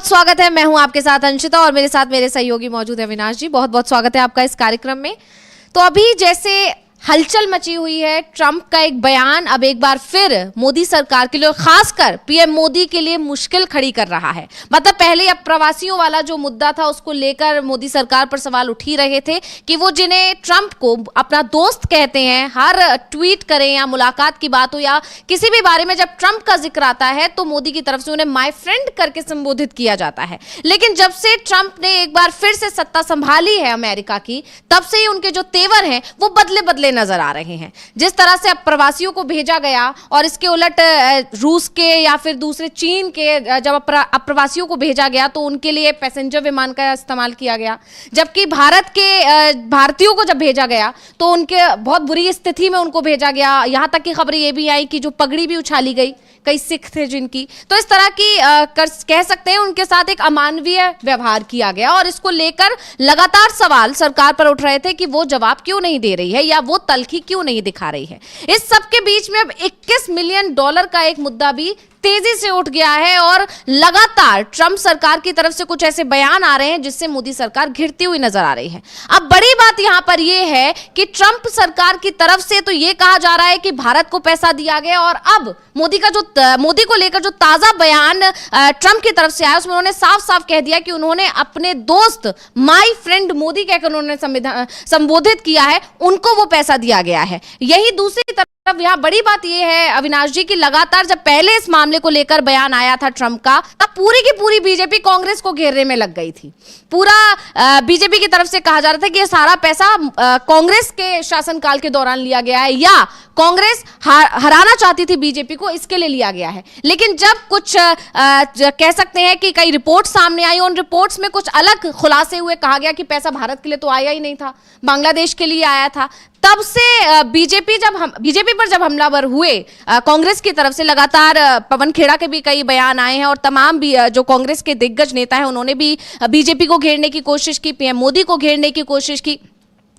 बहुत स्वागत है। मैं हूं आपके साथ अंशिता और मेरे साथ मेरे सहयोगी मौजूद है अविनाश जी। बहुत बहुत स्वागत है आपका इस कार्यक्रम में। तो अभी जैसे हलचल मची हुई है, ट्रंप का एक बयान अब एक बार फिर मोदी सरकार के लिए, खासकर पीएम मोदी के लिए मुश्किल खड़ी कर रहा है। मतलब पहले अब प्रवासियों वाला जो मुद्दा था उसको लेकर मोदी सरकार पर सवाल उठ ही रहे थे कि वो जिन्हें ट्रंप को अपना दोस्त कहते हैं, हर ट्वीट करें या मुलाकात की बात हो या किसी भी बारे में जब ट्रंप का जिक्र आता है तो मोदी की तरफ से उन्हें माय फ्रेंड करके संबोधित किया जाता है। लेकिन जब से ट्रंप ने एक बार फिर से सत्ता संभाली है अमेरिका की, तब से ही उनके जो तेवर हैं वो बदले बदले नजर आ रहे हैं। जिस तरह से अब प्रवासियों को भेजा गया और इसके उलट रूस के या फिर दूसरे चीन के जब अप्रवासियों को भेजा गया तो उनके लिए पैसेंजर विमान का इस्तेमाल किया गया, जबकि भारत के भारतीयों को जब भेजा गया तो उनके बहुत बुरी स्थिति में उनको भेजा गया। यहां तक की खबर ये भी आई कि जो पगड़ी भी उछाली गई, कई सिख थे जिनकी। तो इस तरह की कह सकते हैं उनके साथ एक अमानवीय व्यवहार किया गया और इसको लेकर लगातार सवाल सरकार पर उठ रहे थे कि वो जवाब क्यों नहीं दे रही है या वो तल्खी क्यों नहीं दिखा रही है। इस सब के बीच में अब $21 मिलियन का एक मुद्दा भी तेजी से उठ गया है और लगातार ट्रंप सरकार की तरफ से कुछ ऐसे बयान आ रहे हैं जिससे मोदी सरकार घिरती हुई नजर आ रही है। अब बड़ी बात यहां पर यह है कि ट्रंप सरकार की तरफ से तो यह कहा जा रहा है कि भारत को पैसा दिया गया और अब मोदी को लेकर जो ताजा बयान ट्रंप की तरफ से आया उसमें उन्होंने साफ साफ कह दिया कि उन्होंने अपने दोस्त माय फ्रेंड मोदी कहकर उन्होंने संबोधित किया है, उनको वो पैसा दिया गया है। यही दूसरी तरफ अब यहाँ बड़ी बात यह है अविनाश जी कि लगातार जब पहले इस मामले को लेकर बयान आया था ट्रंप का, तब पूरी की पूरी बीजेपी कांग्रेस को घेरने में लग गई थी। पूरा बीजेपी की तरफ से कहा जा रहा था कि ये सारा पैसा कांग्रेस के शासनकाल के दौरान लिया गया है या कांग्रेस हराना चाहती थी बीजेपी को, इसके लिए लिया गया है। लेकिन जब कुछ कह सकते हैं कि कई रिपोर्ट सामने आई, उन रिपोर्ट्स में कुछ अलग खुलासे हुए, कहा गया कि पैसा भारत के लिए तो आया ही नहीं था, बांग्लादेश के लिए आया था। तब से बीजेपी पर जब हमलावर हुए कांग्रेस की तरफ से, लगातार पवन खेड़ा के भी कई बयान आए हैं और तमाम भी जो कांग्रेस के दिग्गज नेता हैं उन्होंने भी बीजेपी को घेरने की कोशिश की, पीएम मोदी को घेरने की कोशिश की।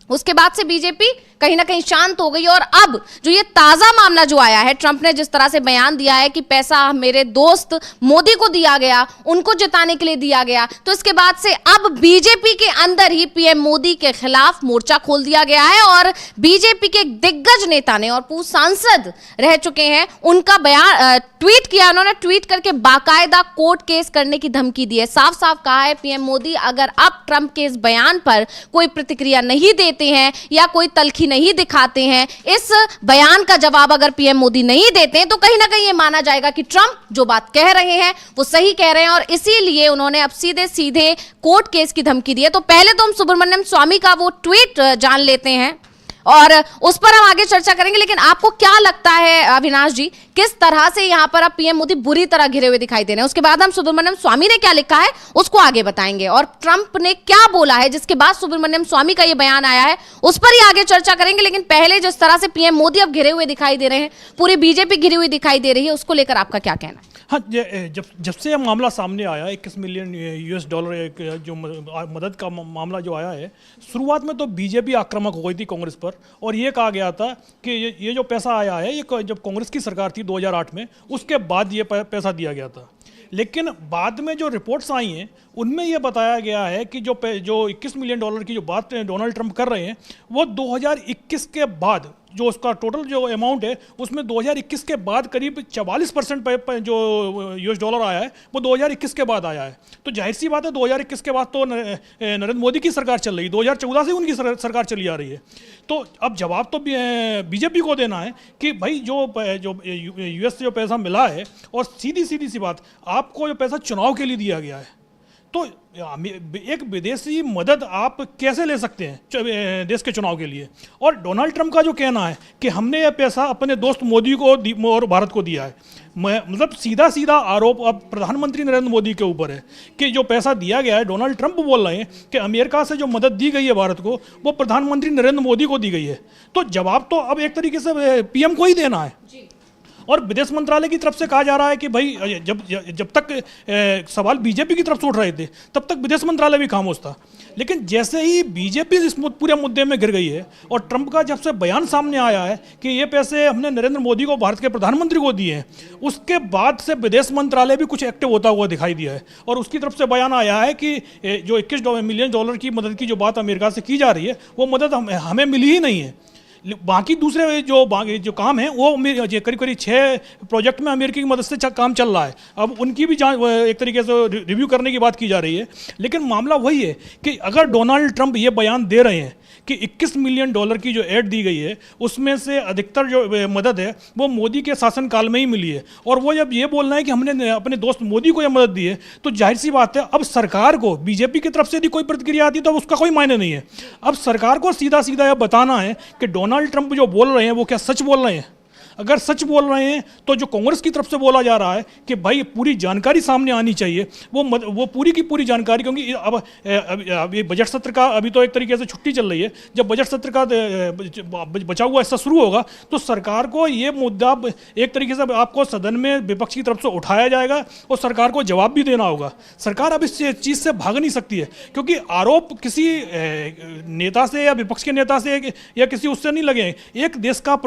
उसके बाद से बीजेपी कहीं ना कहीं शांत हो गई और अब जो ये ताजा मामला जो आया है, ट्रंप ने जिस तरह से बयान दिया है कि पैसा मेरे दोस्त मोदी को दिया गया, उनको जिताने के लिए दिया गया, तो इसके बाद से अब बीजेपी के अंदर ही पीएम मोदी के खिलाफ मोर्चा खोल दिया गया है और बीजेपी के दिग्गज नेता ने और पूर्व सांसद रह चुके हैं, उनका बयान ट्वीट किया। उन्होंने ट्वीट करके बाकायदा कोर्ट केस करने की धमकी दी है। साफ साफ कहा है पीएम मोदी अगर अब ट्रंप के इस बयान पर कोई प्रतिक्रिया नहीं देते हैं या कोई तल्खी नहीं दिखाते हैं, इस बयान का जवाब अगर पीएम मोदी नहीं देते हैं तो कहीं ना कहीं यह माना जाएगा कि ट्रंप जो बात कह रहे हैं वो सही कह रहे हैं और इसीलिए उन्होंने अब सीधे सीधे कोर्ट केस की धमकी दी है। तो पहले तो हम सुब्रमण्यम स्वामी का वो ट्वीट जान लेते हैं और उस पर हम आगे चर्चा करेंगे। लेकिन आपको क्या लगता है अविनाश जी, किस तरह से यहां पर अब पीएम मोदी बुरी तरह घिरे हुए दिखाई दे रहे हैं? उसके बाद हम सुब्रमण्यम स्वामी ने क्या लिखा है उसको आगे बताएंगे और ट्रंप ने क्या बोला है जिसके बाद सुब्रमण्यम स्वामी का यह बयान आया है उस पर ही आगे चर्चा करेंगे। लेकिन पहले जिस तरह से पीएम मोदी अब घिरे हुए दिखाई दे रहे हैं, पूरी बीजेपी घिरी हुई दिखाई दे रही है, उसको लेकर आपका क्या कहना है? हाँ, जब से यह मामला सामने आया, $21 मिलियन जो मदद का मामला जो आया है, शुरुआत में तो बीजेपी आक्रामक हो गई थी कांग्रेस पर और ये कहा गया था कि ये जो पैसा आया है ये जब कांग्रेस की सरकार थी 2008 में, उसके बाद ये पैसा दिया गया था। लेकिन बाद में जो रिपोर्ट्स आई हैं उनमें यह बताया गया है कि जो $21 मिलियन की जो बात डोनाल्ड ट्रंप कर रहे हैं वो 2021 के बाद, जो उसका टोटल जो अमाउंट है उसमें 2021 के बाद करीब 44% जो $US आया है वो 2021 के बाद आया है। तो जाहिर सी बात है 2021 के बाद तो नरेंद्र मोदी की सरकार चल रही है, 2014 से उनकी सरकार चली आ रही है। तो अब जवाब तो बीजेपी को देना है कि भाई जो US से जो पैसा मिला है, और सीधी सी बात, आपको जो पैसा चुनाव के लिए दिया गया है, तो एक विदेशी मदद आप कैसे ले सकते हैं देश के चुनाव के लिए? और डोनाल्ड ट्रंप का जो कहना है कि हमने यह पैसा अपने दोस्त मोदी को और भारत को दिया है, मतलब सीधा आरोप अब प्रधानमंत्री नरेंद्र मोदी के ऊपर है कि जो पैसा दिया गया है, डोनाल्ड ट्रंप बोल रहे हैं कि अमेरिका से जो मदद दी गई है भारत को वो प्रधानमंत्री नरेंद्र मोदी को दी गई है। तो जवाब तो अब एक तरीके से पीएम को ही देना है। और विदेश मंत्रालय की तरफ से कहा जा रहा है कि भाई जब तक सवाल बीजेपी की तरफ से उठ रहे थे तब तक विदेश मंत्रालय भी खामोश था। लेकिन जैसे ही बीजेपी इस पूरे मुद्दे में गिर गई है और ट्रंप का जब से बयान सामने आया है कि ये पैसे हमने नरेंद्र मोदी को, भारत के प्रधानमंत्री को दिए हैं, उसके बाद से विदेश मंत्रालय भी कुछ एक्टिव होता हुआ दिखाई दिया है और उसकी तरफ से बयान आया है कि जो 21 मिलियन डॉलर की मदद की जो बात अमेरिका से की जा रही है वो मदद हमें मिली ही नहीं है। बाकी दूसरे जो काम है वो करीब 6 प्रोजेक्ट में अमेरिका की मदद से काम चल रहा है। अब उनकी भी जांच एक तरीके से रिव्यू करने की बात की जा रही है। लेकिन मामला वही है कि अगर डोनाल्ड ट्रंप ये बयान दे रहे हैं कि 21 मिलियन डॉलर की जो एड दी गई है उसमें से अधिकतर जो मदद है वो मोदी के शासनकाल में ही मिली है, और वो जब ये बोलना है कि हमने अपने दोस्त मोदी को ये मदद दी है, तो जाहिर सी बात है अब सरकार को बीजेपी की तरफ से यदि कोई प्रतिक्रिया आती है तो उसका कोई मायने नहीं है। अब सरकार को सीधा सीधा यह बताना है कि डोनाल्ड ट्रंप जो बोल रहे हैं वो क्या सच बोल रहे हैं। अगर सच बोल रहे हैं तो जो कांग्रेस की तरफ से बोला जा रहा है कि भाई पूरी जानकारी सामने आनी चाहिए, वो पूरी की पूरी जानकारी, क्योंकि अब ये बजट सत्र का अभी तो एक तरीके से छुट्टी चल रही है, जब बजट सत्र का बचा हुआ हिस्सा शुरू होगा तो सरकार को ये मुद्दा एक तरीके से आपको सदन में विपक्ष की तरफ से उठाया जाएगा और सरकार को जवाब भी देना होगा। सरकार अब इस चीज़ से भाग नहीं सकती है, क्योंकि आरोप किसी नेता से या विपक्ष के नेता से या किसी उससे नहीं लगे। एक देश का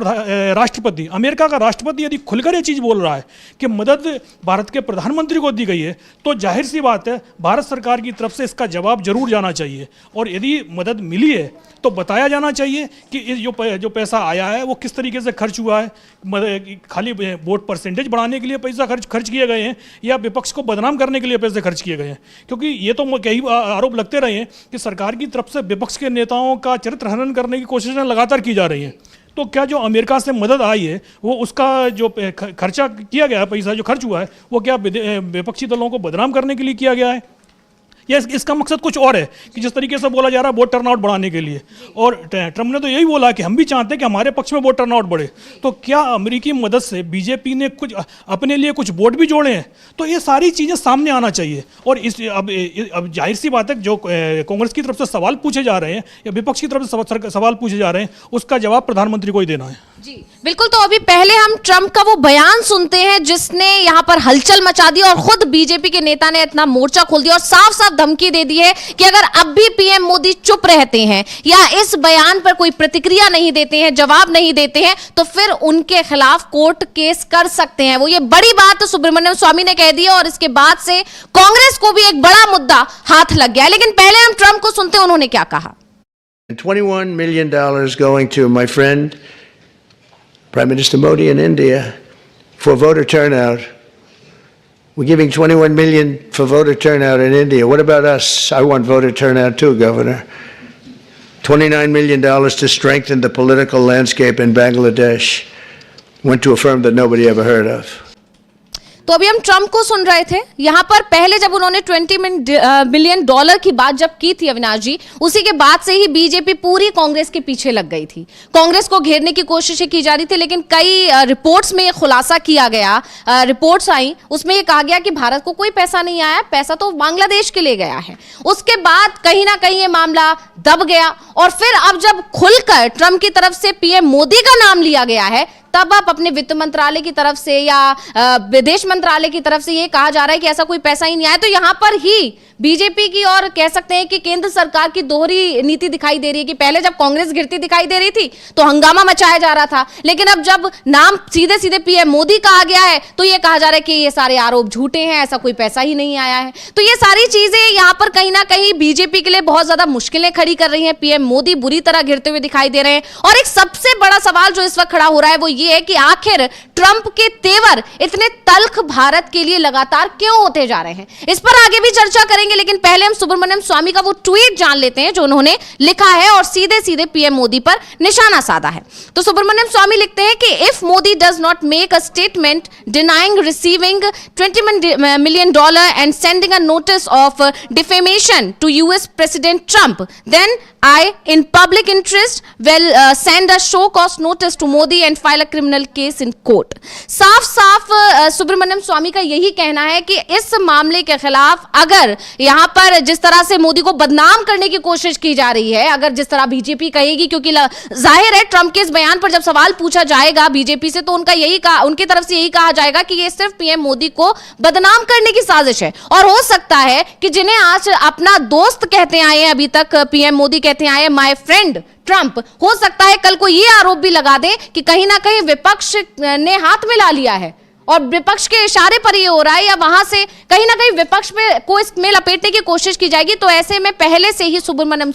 राष्ट्रपति, अमेरिका का राष्ट्रपति यदि खुलकर ये चीज़ बोल रहा है कि मदद भारत के प्रधानमंत्री को दी गई है, तो जाहिर सी बात है भारत सरकार की तरफ से इसका जवाब जरूर जाना चाहिए। और यदि मदद मिली है तो बताया जाना चाहिए कि जो पैसा आया है वो किस तरीके से खर्च हुआ है। खाली वोट परसेंटेज बढ़ाने के लिए पैसा खर्च किए गए हैं या विपक्ष को बदनाम करने के लिए पैसे खर्च किए गए हैं, क्योंकि ये तो कई आरोप लगते रहे हैं कि सरकार की तरफ से विपक्ष के नेताओं का चरित्र हनन करने की कोशिशें लगातार की जा रही हैं। तो क्या जो अमेरिका से मदद आई है वो उसका जो खर्चा किया गया है, पैसा जो खर्च हुआ है, वो क्या विपक्षी दलों को बदनाम करने के लिए किया गया है या इसका मकसद कुछ और है कि जिस तरीके से बोला जा रहा है वोट टर्नआउट बढ़ाने के लिए। और ट्रंप ने तो यही बोला कि हम भी चाहते हैं कि हमारे पक्ष में वोट टर्नआउट बढ़े। तो क्या अमेरिकी मदद से बीजेपी ने कुछ अपने लिए कुछ वोट भी जोड़े हैं? तो ये सारी चीज़ें सामने आना चाहिए। और अब जाहिर सी बात है जो कांग्रेस की तरफ से सवाल पूछे जा रहे हैं या विपक्ष की तरफ से सवाल पूछे जा रहे हैं उसका जवाब प्रधानमंत्री को ही देना है। जी बिल्कुल। तो अभी पहले हम ट्रंप का वो बयान सुनते हैं जिसने यहाँ पर हलचल मचा दी और खुद बीजेपी के नेता ने इतना मोर्चा खोल दिया और साफ साफ धमकी दे दी है कि अगर अब भी पीएम मोदी चुप रहते हैं या इस बयान पर कोई प्रतिक्रिया नहीं देते हैं, जवाब नहीं देते हैं, तो फिर उनके खिलाफ कोर्ट केस कर सकते हैं। वो ये बड़ी बात सुब्रमण्यम स्वामी ने कह दी है और इसके बाद से कांग्रेस को भी एक बड़ा मुद्दा हाथ लग गया। लेकिन पहले हम ट्रंप को सुनते हैं उन्होंने क्या कहा। $21 million going to my friend Prime Minister Modi in India for voter turnout. We're giving 21 million for voter turnout in India. What about us? I want voter turnout too, Governor. $29 million to strengthen the political landscape in Bangladesh. Went to a firm that nobody ever heard of. तो अभी हम Trump को सुन रहे थे। यहां पर पहले जब उन्होंने $20 मिलियन की बात जब की थी अविनाश जी, उसी के बाद से ही बीजेपी पूरी कांग्रेस के पीछे लग गई थी। कांग्रेस को घेरने की कोशिशें की जा रही थी, लेकिन कई रिपोर्ट्स में ये खुलासा किया गया, रिपोर्ट्स आई, उसमें ये कहा गया कि भारत को कोई पैसा नहीं आया, पैसा तो बांग्लादेश के लिए गया है। उसके बाद कहीं ना कहीं ये मामला दब गया और फिर अब जब खुलकर ट्रंप की तरफ से पीएम मोदी का नाम लिया गया है, तब आप अपने वित्त मंत्रालय की तरफ से या विदेश मंत्रालय की तरफ से ये कहा जा रहा है कि ऐसा कोई पैसा ही नहीं आया। तो यहां पर ही बीजेपी की और कह सकते हैं कि केंद्र सरकार की दोहरी नीति दिखाई दे रही है कि पहले जब कांग्रेस गिरती दिखाई दे रही थी तो हंगामा मचाया जा रहा था, लेकिन अब जब नाम सीधे सीधे पीएम मोदी कहा गया है तो ये कहा जा रहा है कि ये सारे आरोप झूठे हैं, ऐसा कोई पैसा ही नहीं आया है। तो ये सारी चीजें यहां पर कहीं ना कहीं बीजेपी के लिए बहुत ज्यादा मुश्किलें खड़ी कर रही हैं। पीएम मोदी बुरी तरह घिरते हुए दिखाई दे रहे हैं और एक सबसे बड़ा सवाल जो इस वक्त खड़ा हो रहा है वो ये है कि आखिर ट्रंप के तेवर इतने तल्ख भारत के लिए लगातार क्यों होते जा रहे हैं। इस पर आगे भी चर्चा करेंगे, लेकिन पहले हम सुब्रमण्यम स्वामी का वो ट्वीट जान लेते हैं जो उन्होंने लिखा है और सीधे सीधे पीएम मोदी पर निशाना साधा है। तो सुब्रमण्यम स्वामी लिखते हैं कि if Modi does not make a statement denying receiving $21 million and sending a notice of defamation to US President Trump, then I, in public interest, will send a show cause notice to Modi and file a criminal case in court. साफ साफ सुब्रमण्यम स्वामी का यही कहना है कि इस मामले के खिलाफ अगर यहां पर जिस तरह से मोदी को बदनाम करने की कोशिश की जा रही है, अगर जिस तरह बीजेपी कहेगी, क्योंकि जाहिर है ट्रंप के इस बयान पर जब सवाल पूछा जाएगा बीजेपी से तो उनकी तरफ से यही कहा जाएगा कि ये सिर्फ पीएम मोदी को बदनाम करने की साजिश है। और हो सकता है कि जिन्हें आज अपना दोस्त कहते आए हैं, अभी तक पीएम मोदी कहते आए हैं माय फ्रेंड ट्रंप, हो सकता है कल को ये आरोप भी लगा दे कि कहीं ना कहीं विपक्ष ने हाथ मिला लिया है और विपक्ष के इशारे पर ये हो रहा है, या वहां से कहीं ना कहीं विपक्ष को इसमें लपेटने की कोशिश की जाएगी। तो ऐसे में पहले से ही सुब्रमण्यम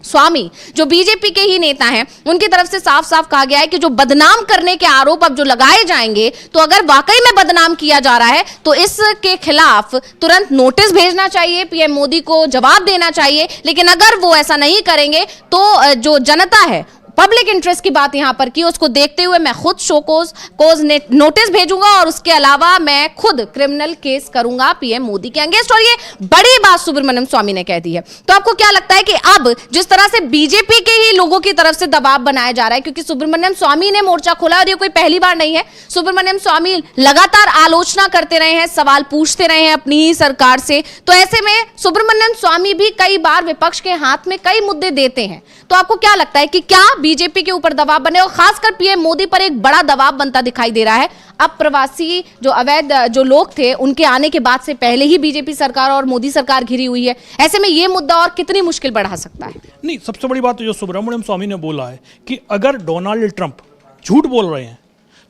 स्वामी जो बीजेपी के ही नेता हैं, उनकी तरफ से साफ साफ कहा गया है कि जो बदनाम करने के आरोप अब जो लगाए जाएंगे, तो अगर वाकई में बदनाम किया जा रहा है तो इसके खिलाफ तुरंत नोटिस भेजना चाहिए, पीएम मोदी को जवाब देना चाहिए। लेकिन अगर वो ऐसा नहीं करेंगे तो जो जनता है, पब्लिक इंटरेस्ट की बात यहां पर की, उसको देखते हुए मैं खुद शो कोज नोटिस भेजूंगा और उसके अलावा मैं खुद क्रिमिनल केस करूंगा पीएम मोदी के अगेंस्ट। और ये बड़ी बात सुब्रमण्यम स्वामी ने कह दी है। तो आपको क्या लगता है कि अब जिस तरह से बीजेपी के ही लोगों की तरफ से दबाव बनाया जा रहा है, क्योंकि सुब्रमण्यम स्वामी ने मोर्चा खोला और ये कोई पहली बार नहीं है, सुब्रमण्यम स्वामी लगातार आलोचना करते रहे हैं, सवाल पूछते रहे हैं अपनी ही सरकार से, तो ऐसे में सुब्रमण्यम स्वामी भी कई बार विपक्ष के हाथ में कई मुद्दे देते हैं। तो आपको क्या लगता है कि क्या बीजेपी के ऊपर दबाव बने, और खासकर पीएम मोदी पर एक बड़ा दबाव बनता दिखाई दे रहा है? अब प्रवासी जो अवैध जो लोग थे, उनके आने के बाद से पहले ही बीजेपी सरकार और मोदी सरकार घिरी हुई है, ऐसे में ये मुद्दा और कितनी मुश्किल बढ़ा सकता है? नहीं, सबसे बड़ी बात तो जो सुब्रमण्यम स्वामी ने बोला है कि अगर डोनाल्ड ट्रंप झूठ बोल रहे हैं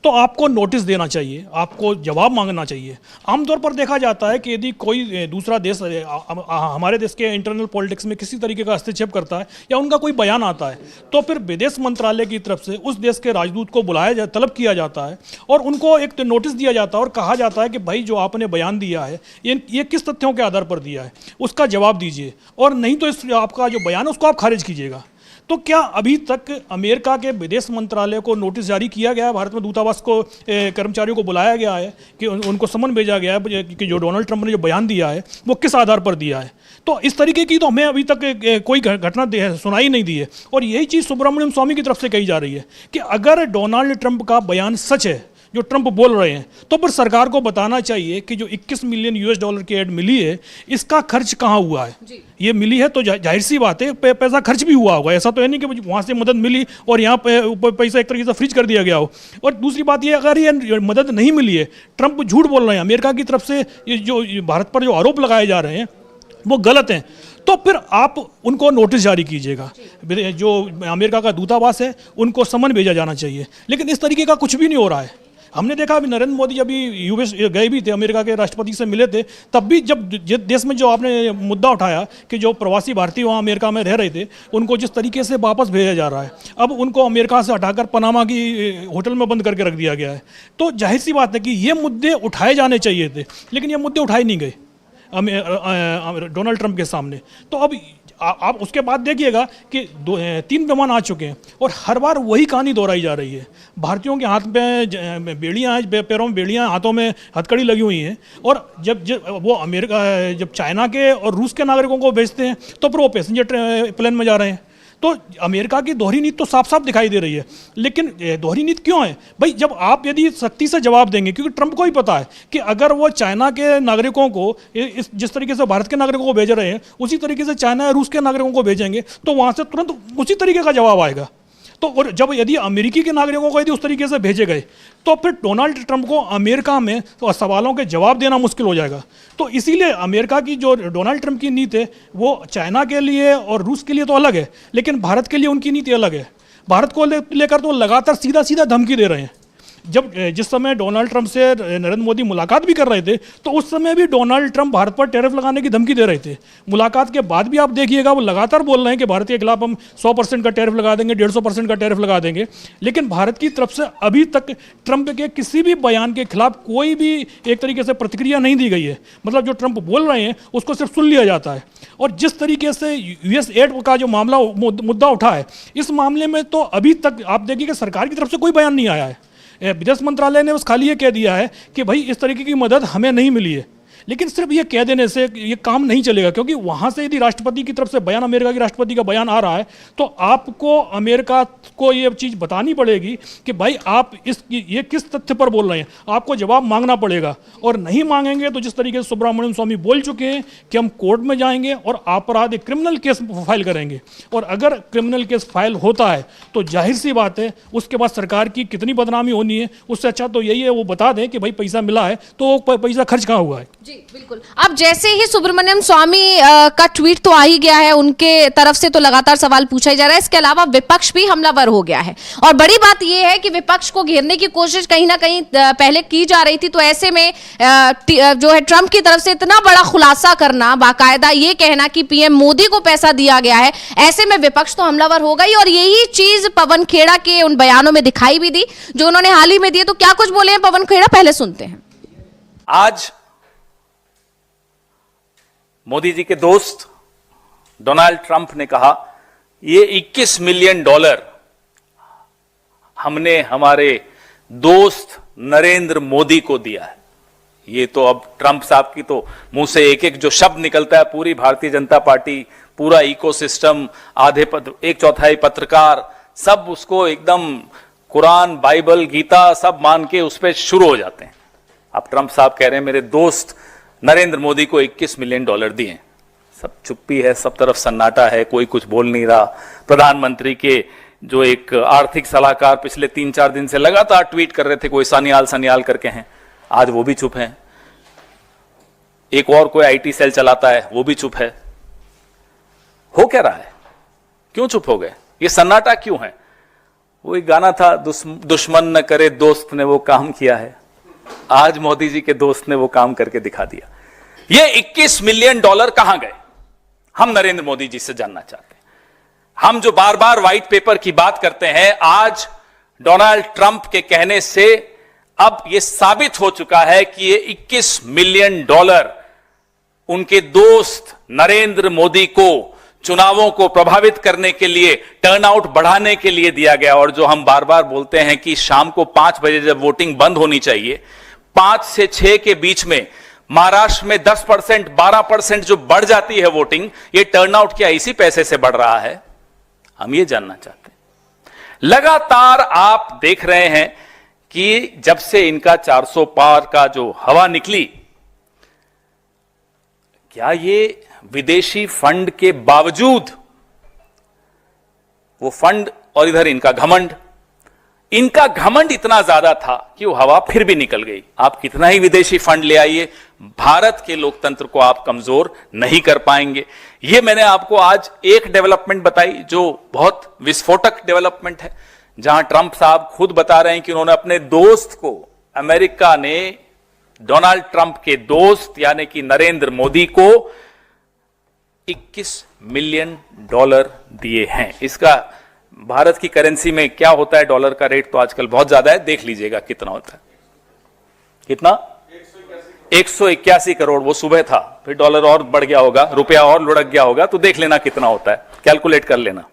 तो आपको नोटिस देना चाहिए, आपको जवाब मांगना चाहिए। आमतौर पर देखा जाता है कि यदि कोई दूसरा देश हमारे देश के इंटरनल पॉलिटिक्स में किसी तरीके का हस्तक्षेप करता है या उनका कोई बयान आता है, तो फिर विदेश मंत्रालय की तरफ से उस देश के राजदूत को तलब किया जाता है और उनको एक नोटिस दिया जाता है और कहा जाता है कि भाई जो आपने बयान दिया है ये किस तथ्यों के आधार पर दिया है, उसका जवाब दीजिए, और नहीं तो इस आपका जो बयान है उसको आप खारिज कीजिएगा। तो क्या अभी तक अमेरिका के विदेश मंत्रालय को नोटिस जारी किया गया है? भारत में दूतावास को कर्मचारियों को बुलाया गया है कि उनको समन भेजा गया है कि जो डोनाल्ड ट्रंप ने जो बयान दिया है वो किस आधार पर दिया है? तो इस तरीके की तो हमें अभी तक कोई घटना सुनाई नहीं दी है। और यही चीज़ सुब्रमण्यम स्वामी की तरफ से कही जा रही है कि अगर डोनाल्ड ट्रंप का बयान सच है, जो ट्रंप बोल रहे हैं, तो फिर सरकार को बताना चाहिए कि जो 21 मिलियन यूएस डॉलर की एड मिली है, इसका खर्च कहाँ हुआ है। ये मिली है तो जाहिर सी बात है पैसा खर्च भी हुआ होगा, ऐसा तो है नहीं कि वहाँ से मदद मिली और यहाँ पे पैसा एक तरीके से फ्रीज कर दिया गया हो। और दूसरी बात ये, अगर ये मदद नहीं मिली है, ट्रंप झूठ बोल रहे हैं, अमेरिका की तरफ से ये जो भारत पर जो आरोप लगाए जा रहे हैं वो गलत हैं, तो फिर आप उनको नोटिस जारी कीजिएगा। जो अमेरिका का दूतावास है उनको समन भेजा जाना चाहिए। लेकिन इस तरीके का कुछ भी नहीं हो रहा है। हमने देखा अभी नरेंद्र मोदी अभी यूएस गए भी थे, अमेरिका के राष्ट्रपति से मिले थे, तब भी जब देश में जो आपने मुद्दा उठाया कि जो प्रवासी भारतीय वहाँ अमेरिका में रह रहे थे उनको जिस तरीके से वापस भेजा जा रहा है, अब उनको अमेरिका से हटाकर पनामा की होटल में बंद करके रख दिया गया है। तो जाहिर सी बात है कि ये मुद्दे उठाए जाने चाहिए थे, लेकिन ये मुद्दे उठाए नहीं गए डोनाल्ड ट्रंप के सामने। तो अब आप उसके बाद देखिएगा कि 3 विमान आ चुके हैं और हर बार वही कहानी दोहराई जा रही है। भारतीयों के हाथ में बेड़ियाँ हैं, पैरों में बेड़ियाँ, हाथों में हथकड़ी लगी हुई हैं, और जब वो अमेरिका जब चाइना के और रूस के नागरिकों को भेजते हैं तो फिर वो पैसेंजर प्लेन में जा रहे हैं। तो अमेरिका की दोहरी नीति तो साफ साफ दिखाई दे रही है। लेकिन दोहरी नीति क्यों है भाई? जब आप यदि सख्ती से जवाब देंगे, क्योंकि ट्रंप को ही पता है कि अगर वो चाइना के नागरिकों को जिस तरीके से भारत के नागरिकों को भेज रहे हैं उसी तरीके से चाइना या रूस के नागरिकों को भेजेंगे तो वहाँ से तुरंत उसी तरीके का जवाब आएगा। तो और जब यदि अमेरिकी के नागरिकों को यदि उस तरीके से भेजे गए तो फिर डोनाल्ड ट्रंप को अमेरिका में तो सवालों के जवाब देना मुश्किल हो जाएगा। तो इसीलिए अमेरिका की जो डोनाल्ड ट्रंप की नीति है वो चाइना के लिए और रूस के लिए तो अलग है, लेकिन भारत के लिए उनकी नीति अलग है। भारत को लेकर तो लगातार सीधा सीधा धमकी दे रहे हैं। जब जिस समय डोनाल्ड ट्रंप से नरेंद्र मोदी मुलाकात भी कर रहे थे तो उस समय भी डोनाल्ड ट्रंप भारत पर टैरिफ लगाने की धमकी दे रहे थे। मुलाकात के बाद भी आप देखिएगा वो लगातार बोल रहे हैं कि भारत के खिलाफ हम 100% का टैरिफ लगा देंगे, 150% का टैरिफ लगा देंगे। लेकिन भारत की तरफ से अभी तक ट्रंप के किसी भी बयान के खिलाफ कोई भी एक तरीके से प्रतिक्रिया नहीं दी गई है। मतलब जो ट्रंप बोल रहे हैं उसको सिर्फ सुन लिया जाता है। और जिस तरीके से यूएस एड का जो मुद्दा उठा है, इस मामले में तो अभी तक आप देखिए सरकार की तरफ से कोई बयान नहीं आया है। विदेश मंत्रालय ने बस खाली ये कह दिया है कि भाई इस तरीके की मदद हमें नहीं मिली है। लेकिन सिर्फ ये कह देने से ये काम नहीं चलेगा, क्योंकि वहाँ से यदि राष्ट्रपति की तरफ से बयान, अमेरिका के राष्ट्रपति का बयान आ रहा है, तो आपको अमेरिका को ये चीज़ बतानी पड़ेगी कि भाई आप ये किस तथ्य पर बोल रहे हैं, आपको जवाब मांगना पड़ेगा। और नहीं मांगेंगे तो जिस तरीके से सुब्रमण्यम स्वामी बोल चुके हैं कि हम कोर्ट में जाएंगे और आपराधिक क्रिमिनल केस फाइल करेंगे, और अगर क्रिमिनल केस फाइल होता है तो जाहिर सी बात है उसके बाद सरकार की कितनी बदनामी होनी है। उससे अच्छा तो यही है वो बता दें कि भाई पैसा मिला है, तो वो पैसा खर्च कहाँ हुआ है। जी बिल्कुल। अब जैसे ही सुब्रमण्यम स्वामी का ट्वीट तो आ ही गया है, उनके तरफ से तो लगातार सवाल पूछा ही जा रहा है, इसके अलावा विपक्ष भी हमलावर हो गया है। और बड़ी बात यह है कि विपक्ष को घेरने की कोशिश कहीं ना कहीं पहले की जा रही थी, तो ऐसे में जो है ट्रंप की तरफ से इतना बड़ा खुलासा करना, बाकायदा ये कहना कि पीएम मोदी को पैसा दिया गया है, ऐसे में विपक्ष तो हमलावर हो गई। और यही चीज पवन खेड़ा के उन बयानों में दिखाई भी दी जो उन्होंने हाल ही में दिए। तो क्या कुछ बोले हैं पवन खेड़ा, पहले सुनते हैं। आज मोदी जी के दोस्त डोनाल्ड ट्रंप ने कहा ये 21 मिलियन डॉलर हमने हमारे दोस्त नरेंद्र मोदी को दिया है। ये तो अब ट्रंप साहब की तो मुंह से एक एक जो शब्द निकलता है, पूरी भारतीय जनता पार्टी, पूरा इकोसिस्टम, आधे एक चौथाई पत्रकार, सब उसको एकदम कुरान, बाइबल, गीता सब मान के उस पर शुरू हो जाते हैं। अब ट्रंप साहब कह रहे हैं मेरे दोस्त नरेंद्र मोदी को 21 मिलियन डॉलर दिए। सब चुप्पी है, सब तरफ सन्नाटा है, कोई कुछ बोल नहीं रहा। प्रधानमंत्री के जो एक आर्थिक सलाहकार पिछले 3-4 दिन से लगातार ट्वीट कर रहे थे, कोई सानियाल करके हैं, आज वो भी चुप हैं। एक और कोई आईटी सेल चलाता है, वो भी चुप है। हो क्या रहा है? क्यों चुप हो गए? ये सन्नाटा क्यों है? वो एक गाना था, दुश्मन न करे दोस्त ने वो काम किया है। आज मोदी जी के दोस्त ने वो काम करके दिखा दिया। ये 21 मिलियन डॉलर कहां गए, हम नरेंद्र मोदी जी से जानना चाहते हैं। हम जो बार बार व्हाइट पेपर की बात करते हैं, आज डोनाल्ड ट्रंप के कहने से अब यह साबित हो चुका है कि ये 21 मिलियन डॉलर उनके दोस्त नरेंद्र मोदी को चुनावों को प्रभावित करने के लिए, टर्नआउट बढ़ाने के लिए दिया गया। और जो हम बार बार बोलते हैं कि शाम को 5 बजे जब वोटिंग बंद होनी चाहिए, 5 से 6 के बीच में महाराष्ट्र में 10%, 12% जो बढ़ जाती है वोटिंग, ये टर्नआउट क्या इसी पैसे से बढ़ रहा है? हम ये जानना चाहते हैं। लगातार आप देख रहे हैं कि जब से इनका 400 पार का जो हवा निकली, क्या ये विदेशी फंड के बावजूद, वो फंड और इधर इनका घमंड इतना ज्यादा था कि वो हवा फिर भी निकल गई। आप कितना ही विदेशी फंड ले आइए, भारत के लोकतंत्र को आप कमजोर नहीं कर पाएंगे। ये मैंने आपको आज एक डेवलपमेंट बताई जो बहुत विस्फोटक डेवलपमेंट है, जहां ट्रंप साहब खुद बता रहे हैं कि उन्होंने अपने दोस्त को, अमेरिका ने डोनाल्ड ट्रंप के दोस्त यानी कि नरेंद्र मोदी को 21 मिलियन डॉलर दिए हैं। इसका भारत की करेंसी में क्या होता है, डॉलर का रेट तो आजकल बहुत ज्यादा है, देख लीजिएगा कितना होता है। कितना? 181 करोड़। वो सुबह था, फिर डॉलर और बढ़ गया होगा, रुपया और लुढ़क गया होगा, तो देख लेना कितना होता है, कैलकुलेट कर लेना।